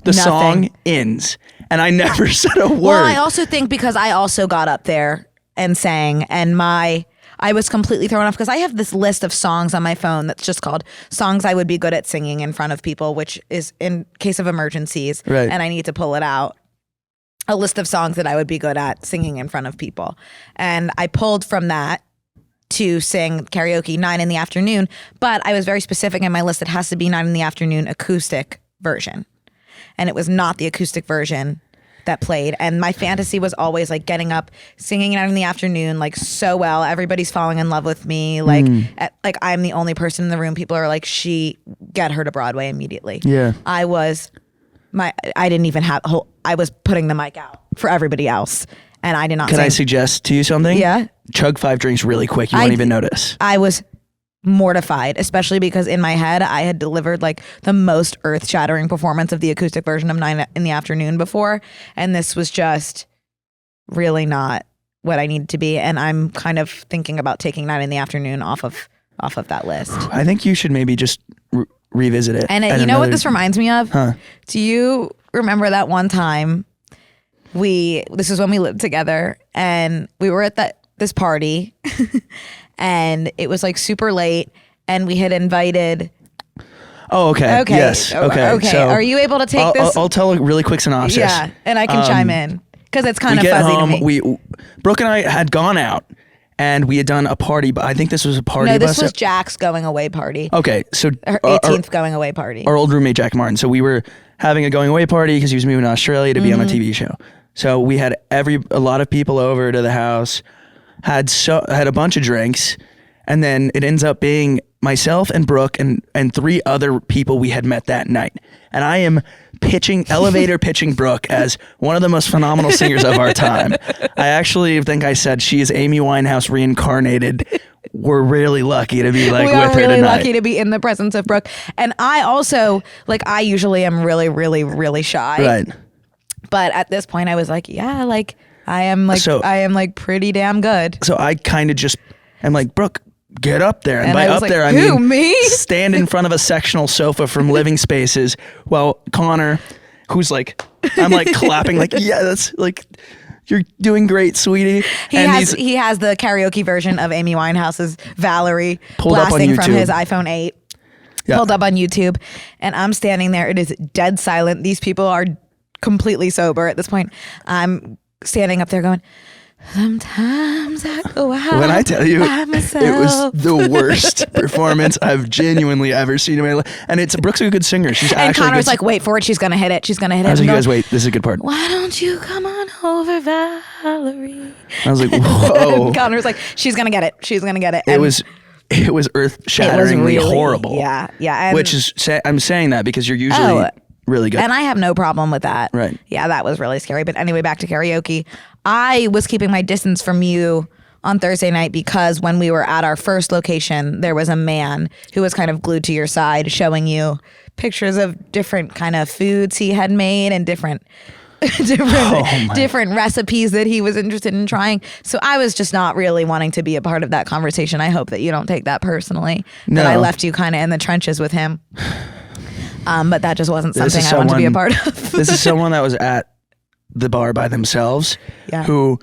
The Nothing. song ends, and I never said a word. Well, I also think because I also got up there and sang, and I I was completely thrown off because I have this list of songs on my phone that's just called songs I would be good at singing in front of people, which is in case of emergencies. Right. And I need to pull it out. A list of songs that I would be good at singing in front of people. And I pulled from that to sing karaoke 9 in the afternoon, but I was very specific in my list. It has to be 9 in the afternoon acoustic version. And it was not the acoustic version that played. And my fantasy was always like getting up, singing 9 in the afternoon, like so well. Everybody's falling in love with me. Like, like I'm the only person in the room. People are like, get her to Broadway immediately. Yeah. I didn't even have, I was putting the mic out for everybody else. And I did not Can sing. I suggest to you something? Yeah. Chug 5 drinks really quick. You won't even notice. I was mortified, especially because in my head, I had delivered like the most earth-shattering performance of the acoustic version of 9 in the afternoon before. And this was just really not what I needed to be. And I'm kind of thinking about taking 9 in the afternoon off of that list. I think you should maybe just revisit it. And you know what this reminds me of? Huh. Do you remember that one time this is when we lived together and we were at this party and it was like super late and we had invited. Oh, okay. Okay. Yes. Okay. So are you able to take this? I'll tell a really quick synopsis. Yeah. And I can chime in because it's kind We of get fuzzy home. to me. Brooke and I had gone out and we had done a party, but I think this was a party. No, this bus. was Jack's going away party. Okay. So Her 18th going away party. our old roommate, Jack Martin. So we were having a going away party because he was moving to Australia to be on a TV show. So we had a lot of people over to the house, had a bunch of drinks, and then it ends up being myself and Brooke and 3 other people we had met that night. And I am elevator pitching Brooke as one of the most phenomenal singers of our time. I actually think I said she is Amy Winehouse reincarnated. We're really lucky to be like with her tonight. We are really lucky to be in the presence of Brooke. And I also, I usually am really, really, really shy. Right. But at this point I was like, yeah, like I am like pretty damn good. So I kind of just am like, Brooke, get up there. And by I was up like, there, I who, mean, me? stand in front of a sectional sofa from Living Spaces while Connor, who's like, I'm like clapping like, yeah, that's like, you're doing great, sweetie. He has the karaoke version of Amy Winehouse's Valerie Pulled up on blasting from YouTube. his iPhone 8. Yeah. Pulled up on YouTube. And I'm standing there. It is dead silent. These people are completely sober at this point. I'm standing up there going, sometimes I go out When I tell you, by myself. it was the worst performance I've genuinely ever seen in my life. And Brooke's a good singer. She's and actually Connor's good. like, wait for it. She's going to hit it. She's going to hit it. I was like, I'm you going, guys wait, this is a good part. why don't you come on over, Valerie? I was like, whoa. Connor's like, she's going to get it. She's going to get it. It And was earth-shatteringly really, horrible. Yeah. And, Which is, I'm saying that because you're usually really good. And I have no problem with that. Right. Yeah, that was really scary. But anyway, back to karaoke. I was keeping my distance from you on Thursday night because when we were at our first location, there was a man who was kind of glued to your side showing you pictures of different kind of foods he had made and different recipes that he was interested in trying. So I was just not really wanting to be a part of that conversation. I hope that you don't take that personally. No. That I left you kind of in the trenches with him. But that just wasn't something I wanted to be a part of. This is someone that was at the bar by themselves who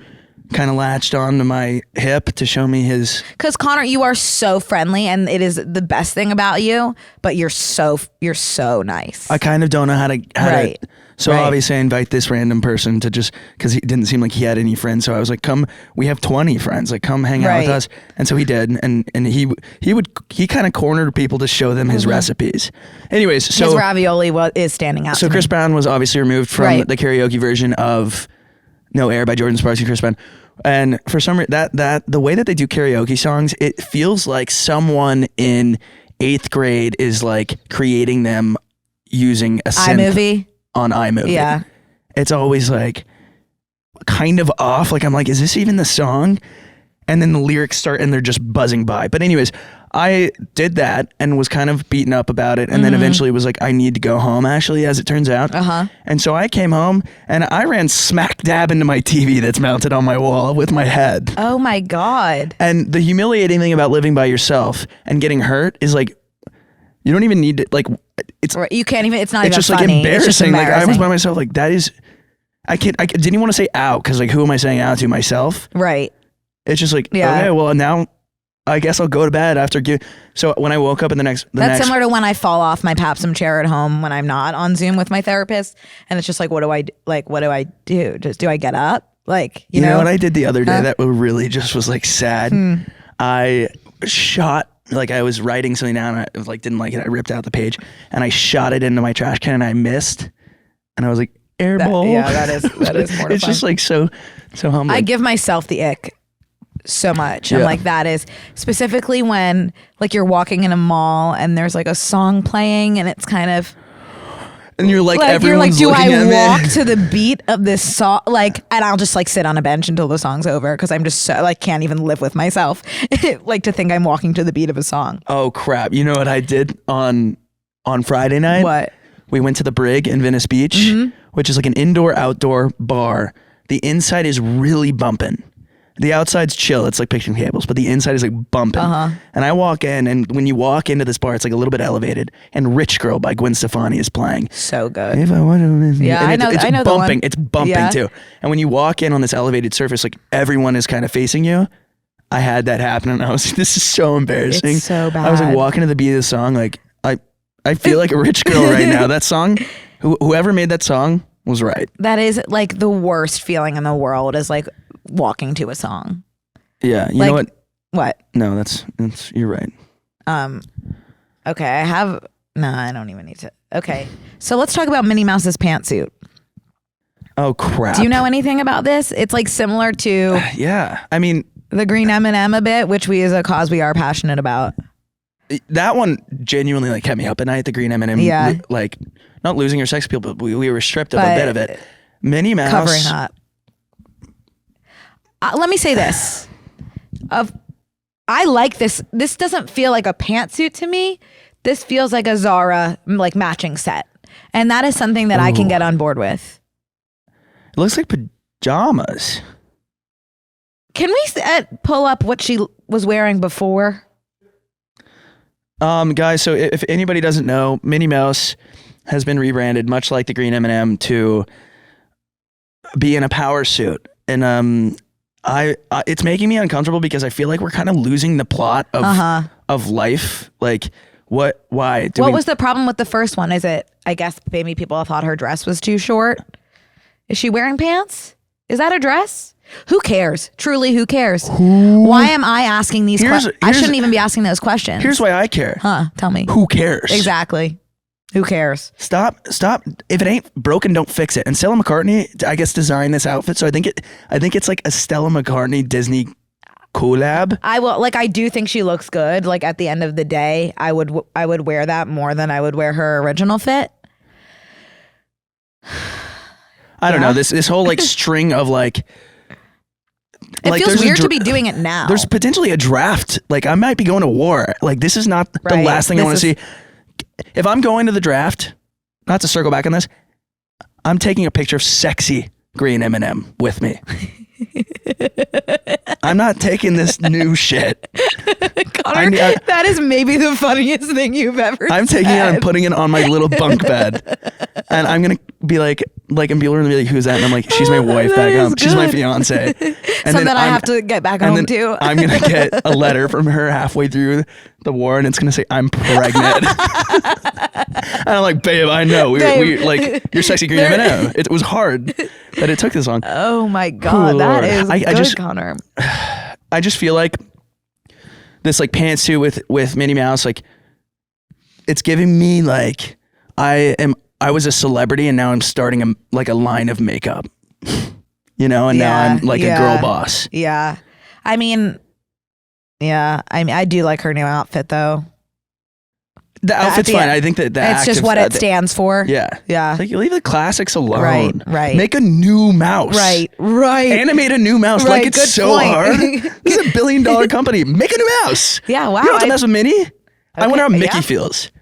kind of latched onto my hip to show me his. Because Connor, you are so friendly and it is the best thing about you, but you're so nice. I kind of don't know how to. Right. So obviously I invite this random person to just, because he didn't seem like he had any friends. So I was like, come, we have 20 friends, like come hang out with us. And so he did. And he kind of cornered people to show them his recipes. Anyways, so his ravioli is standing out. So to Chris me. Brown was obviously removed from the karaoke version of No Air by Jordan Sparks and Chris Brown. And for some reason, that the way that they do karaoke songs, it feels like someone in 8th grade is like creating them using a synth iMovie on iMovie. Yeah. It's always like kind of off. Like I'm like, is this even the song? And then the lyrics start and they're just buzzing by. But anyways, I did that and was kind of beaten up about it. And then eventually was like, I need to go home, actually, as it turns out. And so I came home and I ran smack dab into my TV that's mounted on my wall with my head. Oh my God. And the humiliating thing about living by yourself and getting hurt is like, you don't even need to, like, it's, you can't even, it's not it's even just like funny. It's just embarrassing. Like I was embarrassing. by myself, like that is, I didn't even want to say out because like who am I saying out to? Myself? Right. It's just like, Yeah. okay, well now I guess I'll go to bed after. So when I woke up in That's similar to when I fall off my Papsum chair at home when I'm not on Zoom with my therapist, and it's just like, what do I do? Just do I get up? Like, you know what I did the other day that really just was like sad. I shot, like I was writing something down, and I like didn't like it. I ripped out the page and I shot it into my trash can, and I missed, and I was like, airball. That is mortifying. It's just like so humbling. I give myself the ick so much. I'm Yeah. like, that is specifically when like you're walking in a mall and there's like a song playing and it's kind of and you're like you're like, everyone's do looking I at walk me. to the beat of this song? Like, and I'll just like sit on a bench until the song's over because I'm just so like can't even live with myself. Like to think I'm walking to the beat of a song. Oh crap! You know what I did on Friday night? What? We went to the Brig in Venice Beach, which is like an indoor-outdoor bar. The inside is really bumping. The outside's chill. It's like picnic tables, but the inside is like bumping. And I walk in, and when you walk into this bar, it's like a little bit elevated. And "Rich Girl" by Gwen Stefani is playing. So good. If I want to, Yeah, and I know the bumping. one. It's bumping Yeah. too. And when you walk in on this elevated surface, like everyone is kind of facing you. I had that happen, and I was like, this is so embarrassing. It's so I was like bad. walking to the beat of the song, like I feel like a rich girl right now. That song, whoever made that song was right. That is like the worst feeling in the world is like walking to a song. Yeah, you Like- know what? What? No, that's you're right. Okay, I don't even need to. Okay. So let's talk about Minnie Mouse's pantsuit. Oh crap! Do you know anything about this? It's like similar to Yeah, I mean the green M&M a bit, which we as a cause we are passionate about. that one genuinely like kept me up at night. The green M&M, Yeah. like not losing your sex appeal, but we were stripped of a But bit of it. Minnie Mouse Covering up. Let me say this. I like this. This doesn't feel like a pantsuit to me. This feels like a Zara like matching set. And that is something that I can get on board with. It looks like pajamas. Can we pull up what she was wearing before? Guys, so if anybody doesn't know, Minnie Mouse has been rebranded, much like the green M&M, to be in a power suit, and I it's making me uncomfortable because I feel like we're kind of losing the plot of life. Like, what? Why? What was the problem with the first one? Is it? I guess maybe people thought her dress was too short. Is she wearing pants? Is that a dress? Who cares? Truly, who cares? Why am I asking these questions? I shouldn't even be asking those questions. Here's why I care. Tell me. Who cares? Exactly. Who cares? Stop. If it ain't broken, don't fix it. And Stella McCartney, I guess, designed this outfit. So I think it's like a Stella McCartney Disney collab. I do think she looks good. Like at the end of the day, I would wear that more than I would wear her original fit. I don't know. This whole like string of like. It like, feels there's a weird to be doing it now. There's potentially a draft. Like I might be going to war. Like this is not the Right. last thing I This want to is- see. If I'm going to the draft, not to circle back on this, I'm taking a picture of sexy green M&M with me. I'm not taking this new shit. Connor, that is maybe the funniest thing you've ever I'm said. taking it and putting it on my little bunk bed. And I'm going to be like, and people are going to be like, who's that? And I'm like, she's my wife That back is home. She's my good. fiance. And Something I have to get back and home then to. I'm going to get a letter from her halfway through the war, and it's going to say, I'm pregnant. And I'm like, babe, I know. We like, you're sexy green M&M. It was hard that it took this long. Oh my God, that is good, Connor. I just feel like this like pantsuit with Minnie Mouse, like it's giving me like I was a celebrity and now I'm starting a line of makeup, you know, and now I'm like a girl boss. Yeah. I mean, I do like her new outfit though. The outfit's fine. I think that it's just what it stands for. Yeah. Yeah. It's like you leave the classics alone. Right. Make a new mouse. Right. Animate a new mouse. Right, Like it's good so point. hard. This is $1 billion company. Make a new mouse. Yeah, wow. You don't have to mess with Minnie. I wonder how Mickey yeah. feels.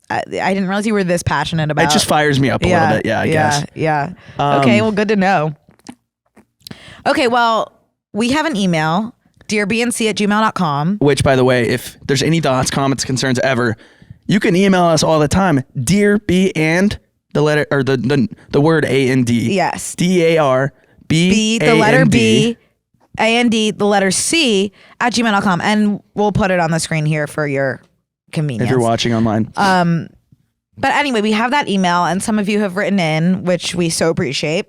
I didn't realize you were this passionate about It just fires me up a little bit. Yeah, I guess. Yeah. Okay, well, good to know. Okay, well, we have an email, dearbnc@gmail.com. Which, by the way, if there's any thoughts, comments, concerns ever, you can email us all the time. Dear B and the letter or the word A and D. Yes. DARB B, the letter B, AND, the letter C, at gmail.com. And we'll put it on the screen here for your convenience. If you're watching online. But anyway, we have that email, and some of you have written in, which we so appreciate.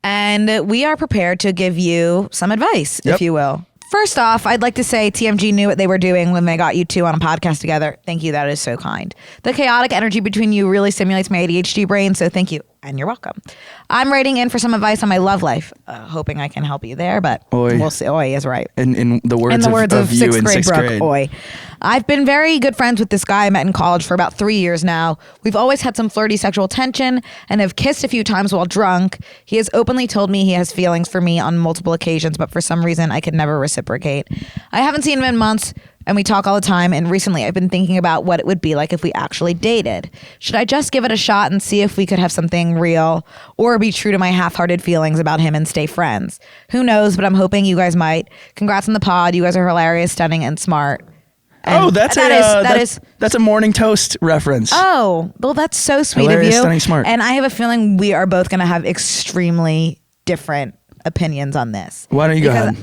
And we are prepared to give you some advice, if you will. First off, I'd like to say TMG knew what they were doing when they got you two on a podcast together. Thank you. That is so kind. The chaotic energy between you really stimulates my ADHD brain, so thank you. And you're welcome. I'm writing in for some advice on my love life, hoping I can help you there, but we'll see. Oi is right. In the words of you sixth in grade, sixth Brooke, grade. oi. I've been very good friends with this guy I met in college for about 3 years now. We've always had some flirty sexual tension and have kissed a few times while drunk. He has openly told me he has feelings for me on multiple occasions, but for some reason I could never reciprocate. I haven't seen him in months, and we talk all the time, and recently I've been thinking about what it would be like if we actually dated. Should I just give it a shot and see if we could have something real, or be true to my half-hearted feelings about him and stay friends? Who knows, but I'm hoping you guys might. Congrats on the pod. You guys are hilarious, stunning, and smart. And that's a Morning Toast reference. Oh, well, that's so sweet Hilarious, of you. stunning, smart. And I have a feeling we are both going to have extremely different opinions on this. Why don't you go ahead?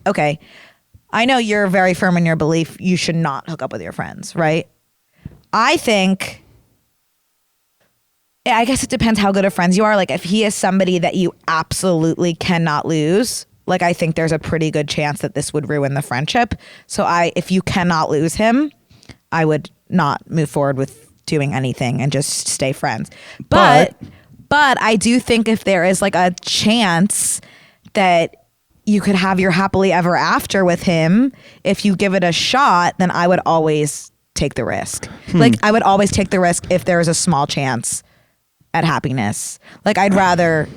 Okay. I know you're very firm in your belief you should not hook up with your friends, right? I guess it depends how good of friends you are. Like, if he is somebody that you absolutely cannot lose, like, I think there's a pretty good chance that this would ruin the friendship. So if you cannot lose him, I would not move forward with doing anything and just stay friends. But I do think if there is like a chance that you could have your happily ever after with him, if you give it a shot, then I would always take the risk. Like, I would always take the risk if there is a small chance at happiness. Like, I'd rather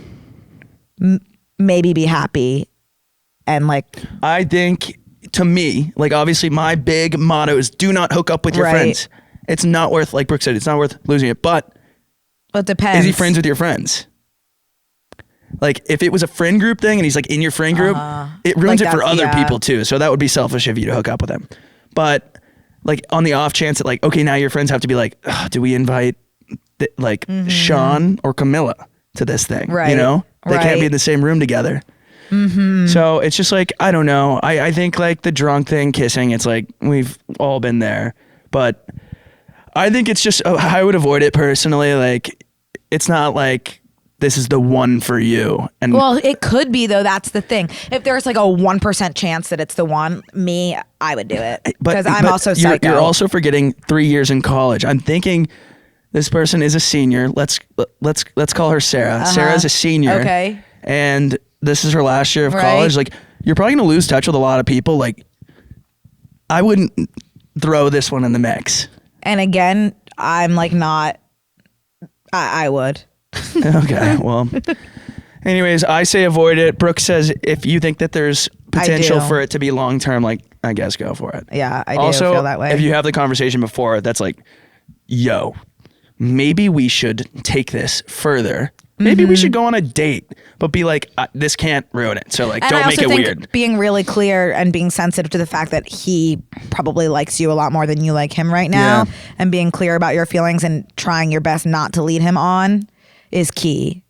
maybe be happy and like... I think, to me, like, obviously my big motto is do not hook up with your friends. It's not worth, like Brooke said, it's not worth losing it. But it depends. Is he friends with your friends? Like, if it was a friend group thing and he's like in your friend group, it ruins it for other people too. So that would be selfish of you to hook up with him. But like, on the off chance that, like, okay, now your friends have to be like, do we invite Sean or Camilla to this thing? Right. You know, they can't be in the same room together. So it's just like, I don't know. I think like the drunk thing, kissing, it's like we've all been there. But I think it's just, I would avoid it personally. Like, it's not like this is the one for you. And well, it could be though. That's the thing. If there's like a 1% chance that it's the one, I would do it because I'm also psycho. You're also forgetting 3 years in college. I'm thinking this person is a senior. Let's call her Sarah. Sarah's a senior. Okay. And this is her last year of college. Like, you're probably gonna lose touch with a lot of people. Like, I wouldn't throw this one in the mix. And again, I'm like not. I would. Okay, well, anyways, I say avoid it. Brooke says if you think that there's potential for it to be long term, like, I guess go for it. Yeah, I also, do feel that way. If you have the conversation before, that's like, yo, maybe we should take this further. Maybe we should go on a date, but be like, this can't ruin it. So like, and don't I make also it think weird. Being really clear and being sensitive to the fact that he probably likes you a lot more than you like him right now, and being clear about your feelings and trying your best not to lead him on is key.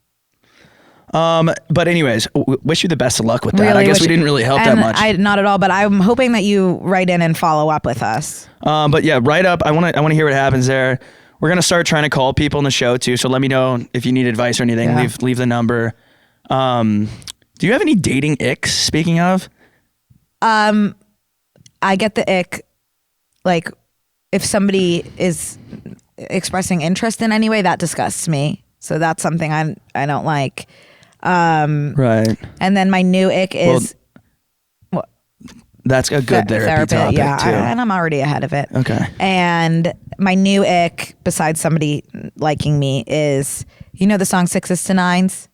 But anyways, wish you the best of luck with that. I guess we didn't really help that much. Not at all, but I'm hoping that you write in and follow up with us. But yeah, write up. I want to hear what happens there. We're going to start trying to call people in the show too. So let me know if you need advice or anything. Yeah. Leave the number. Do you have any dating icks, speaking of? I get the ick, like, if somebody is expressing interest in any way, that disgusts me. So that's something I don't like. Right. And then my new ick is... That's a good therapy topic too. And I'm already ahead of it. Okay. And my new ick, besides somebody liking me, is, you know the song Sixes to Nines?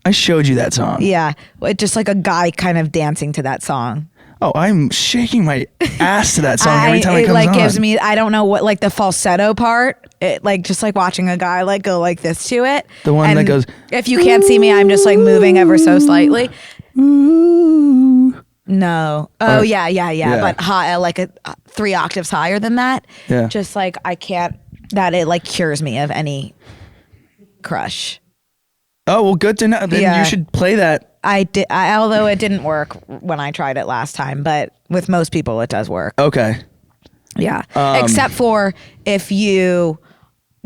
I showed you that song. Yeah. It's just like a guy kind of dancing to that song. Oh, I'm shaking my ass to that song every time it comes like on. Gives me, I don't know what, like the falsetto part, it like just like watching a guy like go like this to it. The one that goes, if you can't see me, I'm just like moving ever so slightly. Ooh. No. Oh, yeah. But high, like 3 octaves higher than that. Yeah. Just like I can't, that it like cures me of any crush. Oh, Oh, well, good to know. Then Yeah. you should play that. I did, although it didn't work when I tried it last time, but with most people it does work. Okay. Yeah. Except for if you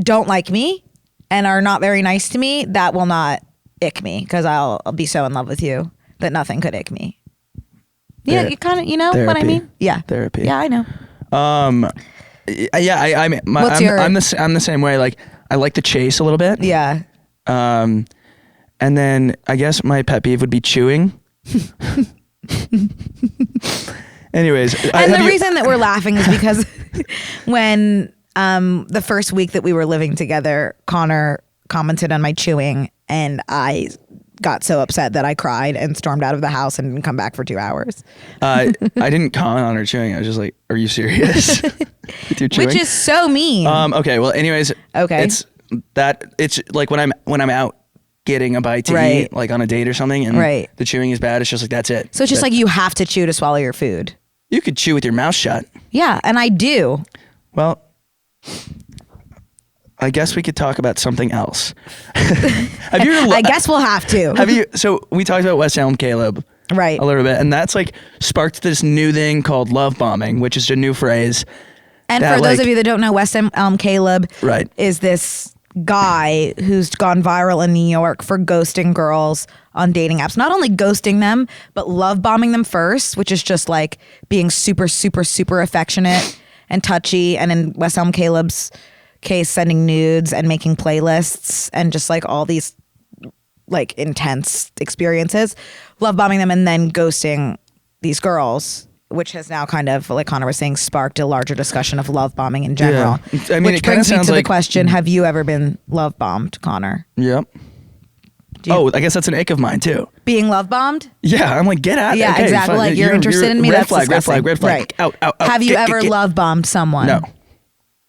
don't like me and are not very nice to me, that will not ick me because I'll be so in love with you that nothing could ick me. Yeah, you kind of, you know what I mean? Yeah. Therapy. Yeah, I know. Yeah, I'm the same way. Like, I like to chase a little bit. Yeah. And then I guess my pet peeve would be chewing. Anyways, and the reason that we're laughing is because when the first week that we were living together, Connor commented on my chewing, and I got so upset that I cried and stormed out of the house and didn't come back for 2 hours. I didn't comment on her chewing. I was just like, "Are you serious?" With your chewing? Which is so mean. Okay. Well, anyways. Okay. It's like when I'm out getting a bite to Right. eat, like on a date or something, and Right. the chewing is bad. It's just like, that's it. So it's just like you have to chew to swallow your food. You could chew with your mouth shut. Yeah, and I do. Well, I guess we could talk about something else. Have you ever I guess we'll have to. Have you? So we talked about West Elm Caleb, Right. a little bit, and that's like sparked this new thing called love bombing, which is a new phrase. And that, for those like- of you that don't know, West Elm Caleb Right. is this guy who's gone viral in New York for ghosting girls on dating apps. Not only ghosting them, but love bombing them first, which is just like being super, super, super affectionate and touchy. And in West Elm Caleb's case, sending nudes and making playlists and just like all these like intense experiences, love bombing them and then ghosting these girls, which has now kind of, like Connor was saying, sparked a larger discussion of love bombing in general. Yeah. I mean, which it kinda brings me sounds to the like- question, have you ever been love bombed, Connor? Yep. Oh, I guess that's an ick of mine too. Being love bombed? Yeah, I'm like, get out. Yeah, okay, exactly. fine. Like you're interested in me. Red That's flag, red disgusting. flag, red flag. Right. Out. Have you Get- ever get- love bombed someone? No,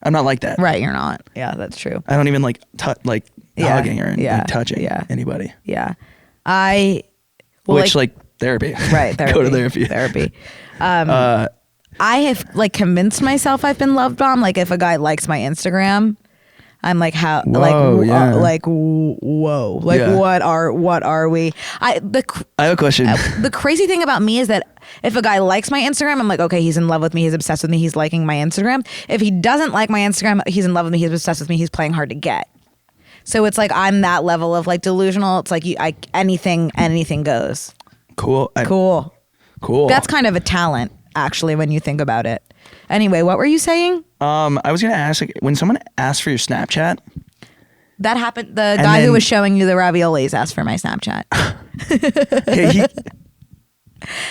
I'm not like that. Right, you're not. Yeah, that's true. I don't even like Yeah, hugging or yeah, like, touching yeah. anybody. Yeah. Well, Which like therapy. right, therapy. Go to therapy. Therapy. I have like convinced myself I've been love bombed. Like if a guy likes my Instagram, I'm like, how? Whoa, yeah. Whoa! Like Yeah. what are we? I have a question. The crazy thing about me is that if a guy likes my Instagram, I'm like, okay, he's in love with me, he's obsessed with me, he's liking my Instagram. If he doesn't like my Instagram, he's in love with me, he's obsessed with me, he's playing hard to get. So it's like I'm that level of like delusional. It's like anything goes. Cool. Cool. That's kind of a talent, actually, when you think about it. Anyway, what were you saying? I was gonna ask, like, when someone asks for your Snapchat. That happened. The guy who then- was showing you the raviolis asked for my Snapchat. Hey,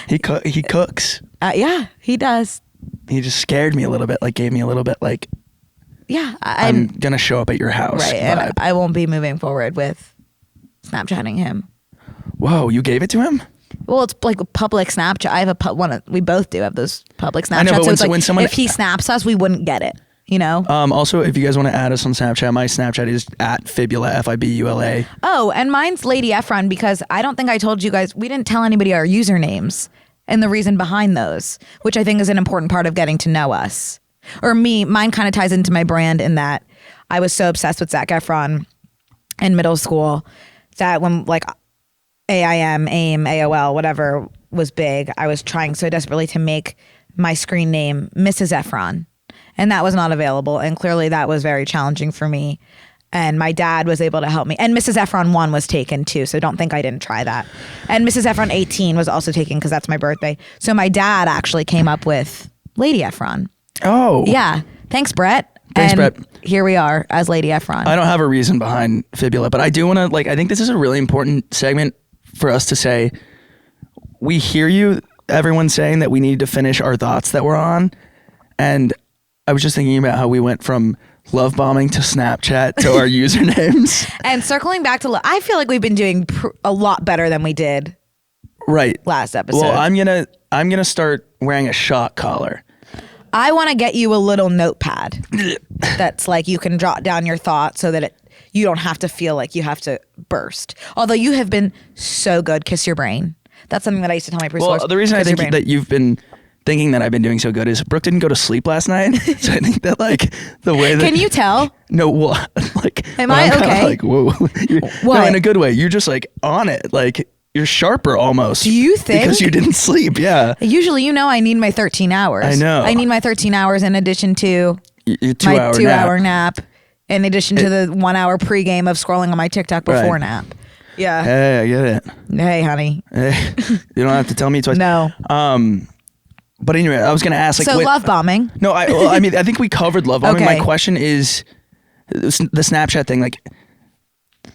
he cooks. Yeah, he does. He just scared me a little bit. Like, gave me a little bit like, Yeah, I'm gonna show up at your house. right, vibe. and I won't be moving forward with Snapchatting him. Whoa, you gave it to him? Well, it's like a public Snapchat. I have we both do have those public Snapchats. I know, but so it's like when someone- if he snaps us, we wouldn't get it. You know. Also, if you guys want to add us on Snapchat, my Snapchat is at Fibula, Fibula. Oh, and mine's Lady Efron because I don't think I told you guys, we didn't tell anybody our usernames and the reason behind those, which I think is an important part of getting to know us. Or mine kind of ties into my brand in that I was so obsessed with Zac Efron in middle school that when like AIM, AOL, whatever was big, I was trying so desperately to make my screen name Mrs. Efron. And that was not available. And clearly that was very challenging for me. And my dad was able to help me. And Mrs. Efron 1 was taken too. So don't think I didn't try that. And Mrs. Efron 18 was also taken because that's my birthday. So my dad actually came up with Lady Efron. Oh. Yeah. Thanks, Brett. Thanks, and Brett. Here we are as Lady Efron. I don't have a reason behind Fibula, but I do want to, like, I think this is a really important segment for us to say, we hear you, everyone saying that we need to finish our thoughts that we're on. And I was just thinking about how we went from love bombing to Snapchat to our usernames. And circling back to, I feel like we've been doing a lot better than we did Right. last episode. Well, I'm gonna start wearing a shock collar. I want to get you a little notepad that's like you can jot down your thoughts so that you don't have to feel like you have to burst. Although you have been so good, kiss your brain. That's something that I used to tell my preschoolers. Well, the reason I kiss your think brain. thinking that I've been doing so good is Brooke didn't go to sleep last night. So I think that like the way that Can you tell? No, well, like Am when I I'm kinda okay? like, whoa, no, What? in a good way. You're just like on it, like you're sharper almost. Do you think? Because you didn't sleep? Yeah, Usually, I need my 13 hours. I know. I need my 13 hours in addition to your 2 my hour 2 nap. hour nap, in addition to the 1 hour pregame of scrolling on my TikTok before Right. nap. Yeah. Hey, I get it. Hey, honey. Hey, you don't have to tell me twice. No. But anyway, I was gonna ask like, So wait- love bombing. No, I mean, I think we covered love bombing. Okay. My question is the Snapchat thing. Like,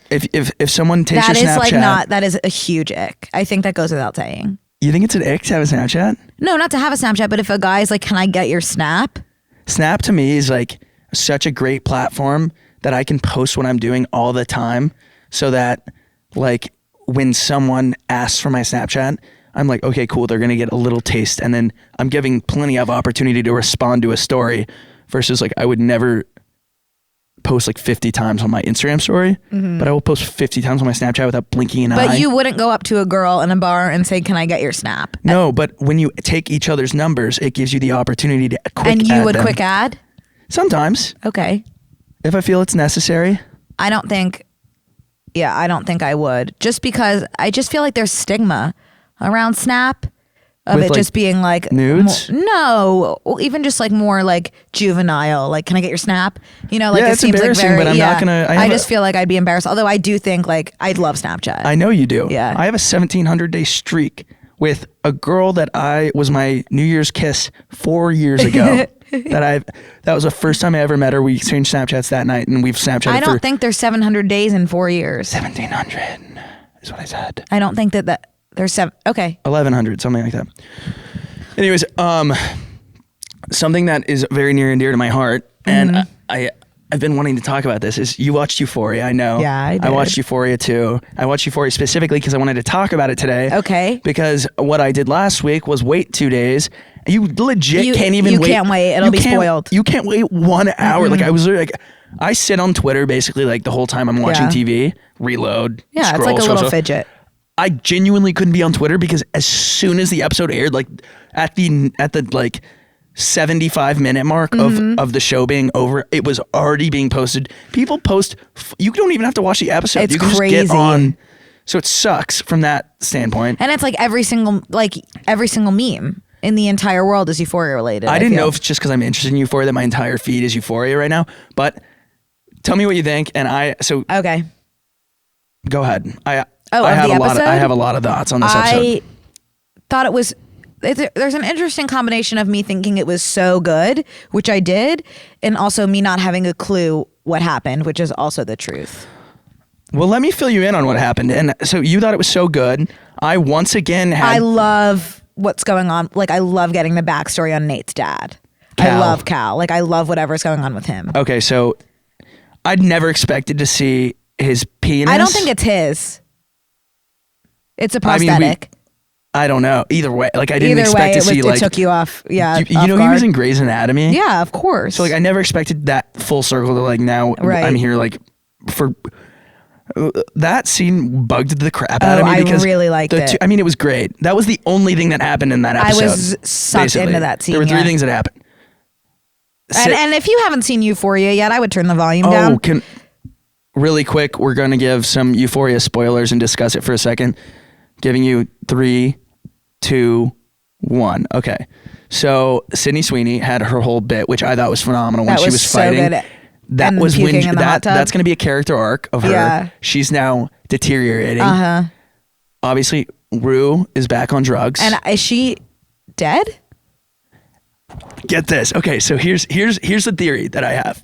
if someone takes That your is Snapchat, that is a huge ick. I think that goes without saying. you think it's an ick to have a Snapchat? No, not to have a Snapchat, but if a guy's like, can I get your snap? Snap to me is like such a great platform that I can post what I'm doing all the time, so that like when someone asks for my Snapchat, I'm like, okay, cool, they're gonna get a little taste, and then I'm giving plenty of opportunity to respond to a story, versus like I would never post like 50 times on my Instagram story, but I will post 50 times on my Snapchat without blinking an eye. But you wouldn't go up to a girl in a bar and say, can I get your snap? No, but when you take each other's numbers, it gives you the opportunity to quick And you add would them. quick add? Sometimes, Okay. if I feel it's necessary. I don't think I would. Just because I just feel like there's stigma around Snap of With, it like, just being like nudes? No, well, even just like more like juvenile. Like, can I get your Snap? Like Yeah, it it's seems like embarrassing, very. but I'm not gonna- I just feel like I'd be embarrassed. Although I do think like I'd love Snapchat. I know you do. Yeah. I have a 1,700-day streak with a girl that was my New Year's kiss 4 years ago. That was the first time I ever met her. We exchanged Snapchats that night, and we've Snapchatted I don't for think there's 700 days in 4 years. 1,700 is what I said. I don't think that there's seven. Okay. 1,100, something like that. Anyways, something that is very near and dear to my heart, and I've been wanting to talk about this, is you watched Euphoria, I know. Yeah, I did. I watched Euphoria too. I watched Euphoria specifically because I wanted to talk about it today. Okay. Because what I did last week was wait 2 days. You legit You- can't even you wait. can't wait. It'll You be can't- spoiled. You can't wait 1 hour. Like I was like, I sit on Twitter basically like the whole time I'm watching Yeah. TV, reload, Yeah, scroll, it's like a scroll, little scroll. fidget. I genuinely couldn't be on Twitter because as soon as the episode aired, like at the like 75-minute mark of the show being over, it was already being posted. People post. You don't even have to watch the episode. It's you can just crazy. get on. So it sucks from that standpoint. And it's like every single meme in the entire world is Euphoria related. I didn't feel. know if it's just because I'm interested in Euphoria that my entire feed is Euphoria right now. But tell me what you think. And Okay. go ahead. I of have the a lot. episode? I have a lot of thoughts on this episode. I thought it was. There's an interesting combination of me thinking it was so good, which I did, and also me not having a clue what happened, which is also the truth. Well, let me fill you in on what happened. And so you thought it was so good. I once again had. I love what's going on. Like, I love getting the backstory on Nate's dad. Cal. I love Cal. Like, I love whatever's going on with him. Okay, so I'd never expected to see his penis. I don't think it's his. It's a I mean, prosthetic. I don't know. Either way, like I didn't Either expect way, to it see like. took you off. Yeah, you off know, he guard. was in Grey's Anatomy. Yeah, of course. So like I never expected that full circle to like now Right. I'm here like for that scene bugged the crap out of me I because really liked the it. I mean, it was great. That was the only thing that happened in that I episode. was sucked basically. into that scene, There were three yeah. things that happened. and if you haven't seen Euphoria yet, I would turn the volume down. Really quick, we're going to give some Euphoria spoilers and discuss it for a second. Giving you 3, 2, 1. Okay. So Sydney Sweeney had her whole bit, which I thought was phenomenal when That she was was so fighting. good. That And was when puking in the hot tub. that's going to be a character arc of her. Yeah. She's now deteriorating. Uh-huh. Obviously, Rue is back on drugs. And is she dead? Get this. Okay, so here's the theory that I have.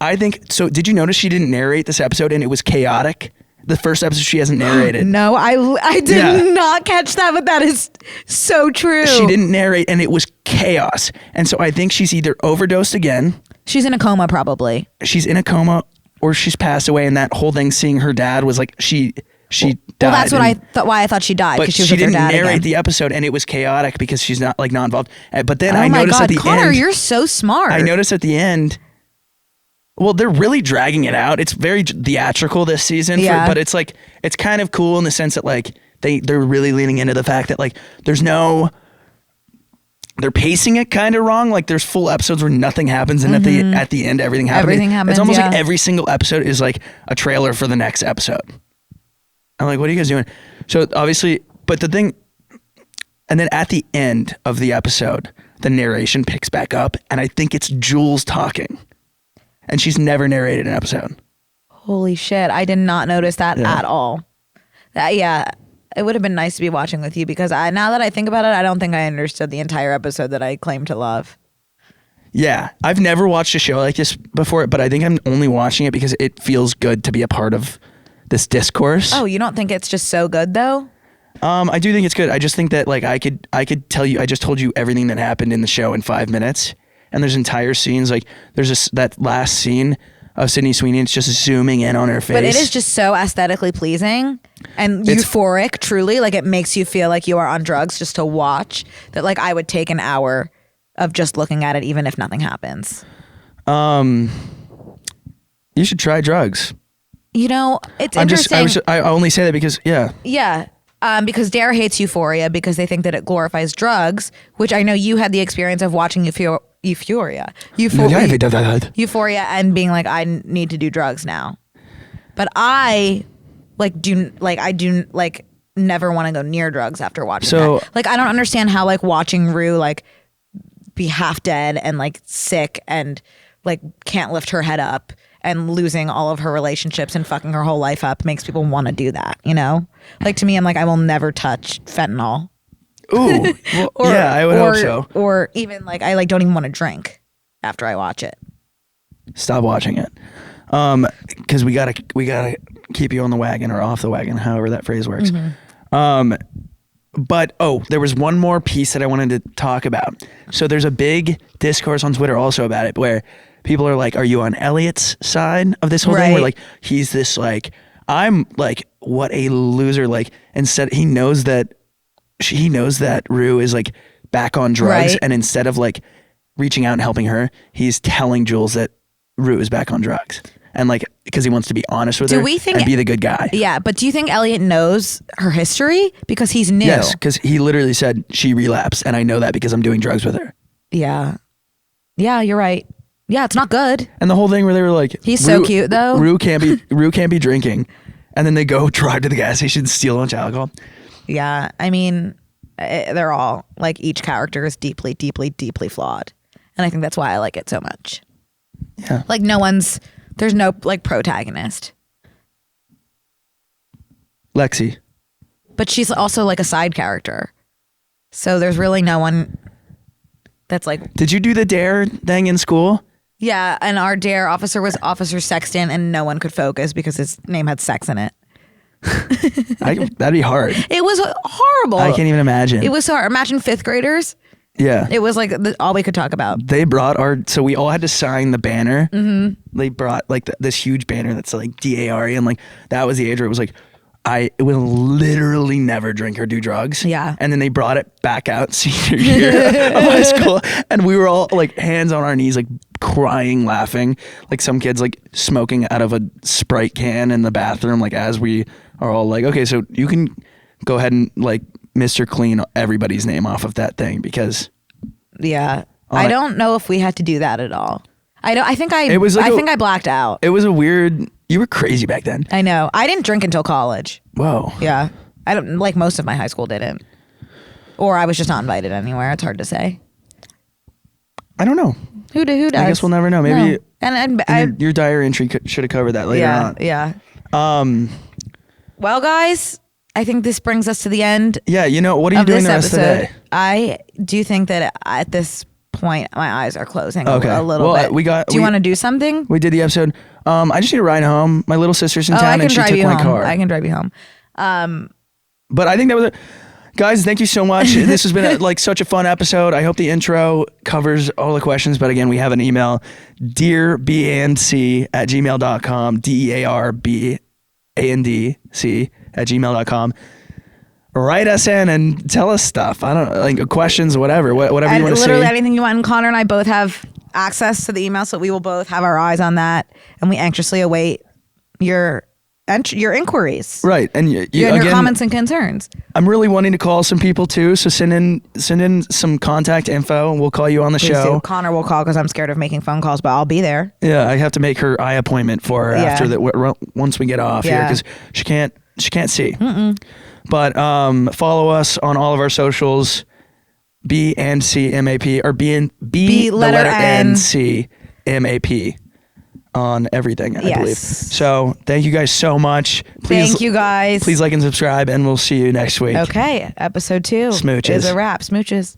I think so. Did you notice she didn't narrate this episode and it was chaotic? The first episode she hasn't narrated. No, I did Yeah. not catch that, but that is so true. She didn't narrate and it was chaos. And so I think she's either overdosed again, She's in a coma, probably. she's in a coma, or she's passed away. And that whole thing, seeing her dad, was like she died. Well, that's what and- I thought. Why I thought she died, But because she she was with her didn't dad narrate again. the episode, and it was chaotic because she's not involved. But then Oh I my noticed God, at the Connor, end, you're so smart. I noticed at the end. Well, they're really dragging it out. It's very theatrical this season, Yeah. but it's like it's kind of cool in the sense that like they're really leaning into the fact that like there's no they're pacing it kind of wrong. Like there's full episodes where nothing happens, and at the end everything happens. Everything happens, It's almost yeah. like every single episode is like a trailer for the next episode. I'm like, what are you guys doing? So obviously, but the thing, and then at the end of the episode, the narration picks back up, and I think it's Jules talking, and she's never narrated an episode. Holy shit. I did not notice that at all. It would have been nice to be watching with you because now that I think about it, I don't think I understood the entire episode that I claim to love. Yeah, I've never watched a show like this before, but I think I'm only watching it because it feels good to be a part of this discourse. Oh, you don't think it's just so good though? I do think it's good. I just think that like I could tell you, I just told you everything that happened in the show in 5 minutes, and there's entire scenes. Like there's that last scene of Sydney Sweeney, it's just zooming in on her face. But it is just so aesthetically pleasing and euphoric, truly. Like it makes you feel like you are on drugs just to watch that. Like I would take an hour of just looking at it, even if nothing happens. You should try drugs. You know, it's interesting. I only say that because, Yeah. Because Dare hates Euphoria because they think that it glorifies drugs, which I know you had the experience of watching Euphoria and being like, I need to do drugs now. But I never want to go near drugs after watching that. Like, I don't understand how like watching Rue like be half dead and like sick and like can't lift her head up and losing all of her relationships and fucking her whole life up makes people want to do that, you know? Like to me, I'm like, I will never touch fentanyl. Ooh, well, yeah, I would hope so. Or even like, I like don't even want to drink after I watch it. Stop watching it. Cause we gotta keep you on the wagon or off the wagon, however that phrase works. But there was one more piece that I wanted to talk about. So there's a big discourse on Twitter also about it where people are like, are you on Elliot's side of this whole thing? Where like, he's this like, I'm like, what a loser. Like instead he knows that Rue is like back on drugs. And instead of like reaching out and helping her, he's telling Jules that Rue is back on drugs. And like, because he wants to be honest with her and be the good guy. Yeah, but do you think Elliot knows her history? Because he's new. Yes, because he literally said she relapsed, and I know that because I'm doing drugs with her. Yeah. Yeah, you're right. Yeah, it's not good. And the whole thing where they were like, he's so cute though. Rue can't be drinking, and then they go drive to the gas station and steal a bunch of alcohol. Yeah, I mean, they're all like each character is deeply, deeply, deeply flawed, and I think that's why I like it so much. Yeah, like there's no like protagonist. Lexi. But she's also like a side character. So there's really no one that's like... Did you do the DARE thing in school? Yeah, and our DARE officer was Officer Sexton and no one could focus because his name had sex in it. That'd be hard. It was horrible. I can't even imagine. It was so hard. Imagine 5th graders. Yeah. It was like all we could talk about. They brought so we all had to sign the banner. Mm-hmm. They brought like this huge banner that's like DARE, and like that was the age where it was like, I will literally never drink or do drugs. Yeah. And then they brought it back out senior year of high school, and we were all like hands on our knees, like crying, laughing, like some kids like smoking out of a Sprite can in the bathroom, like as we are all like, okay, so you can go ahead and like Mr. Clean everybody's name off of that thing because I don't know if we had to do that at all. I think I blacked out. It was a weird. You were crazy back then. I know. I didn't drink until college. Whoa. Yeah. I don't like most of my high school didn't. Or I was just not invited anywhere. It's hard to say. I don't know. Who does? I guess we'll never know. Maybe your diary entry should have covered that later on. Yeah. Well, guys, I think this brings us to the end. Yeah, what are you doing the rest of the day? I do think that at this point my eyes are closing a little bit. Do you want to do something? We did the episode. I just need to ride home. My little sister's in town and she took my car. I can drive you home. But I think that was it. Guys, thank you so much. This has been such a fun episode. I hope the intro covers all the questions. But again, we have an email, dearbandc@gmail.com, dearbandc@gmail.com. Write us in and tell us stuff. I don't know, like questions, whatever you want to say. Literally anything you want. And Connor and I both have access to the email, so we will both have our eyes on that, and we anxiously await your your inquiries. Right. And And your comments and concerns. I'm really wanting to call some people too. So send in some contact info and we'll call you on the Please show. do. Connor will call because I'm scared of making phone calls, but I'll be there. Yeah. I have to make her eye appointment for her after that. Once we get off here, because she can't see. But follow us on all of our socials. B and C MAP or B the letter N C MAP on everything, I believe. So thank you guys so much. Thank you guys. Please like and subscribe, and we'll see you next week. Okay, episode 2 Smooches. is a wrap. Smooches.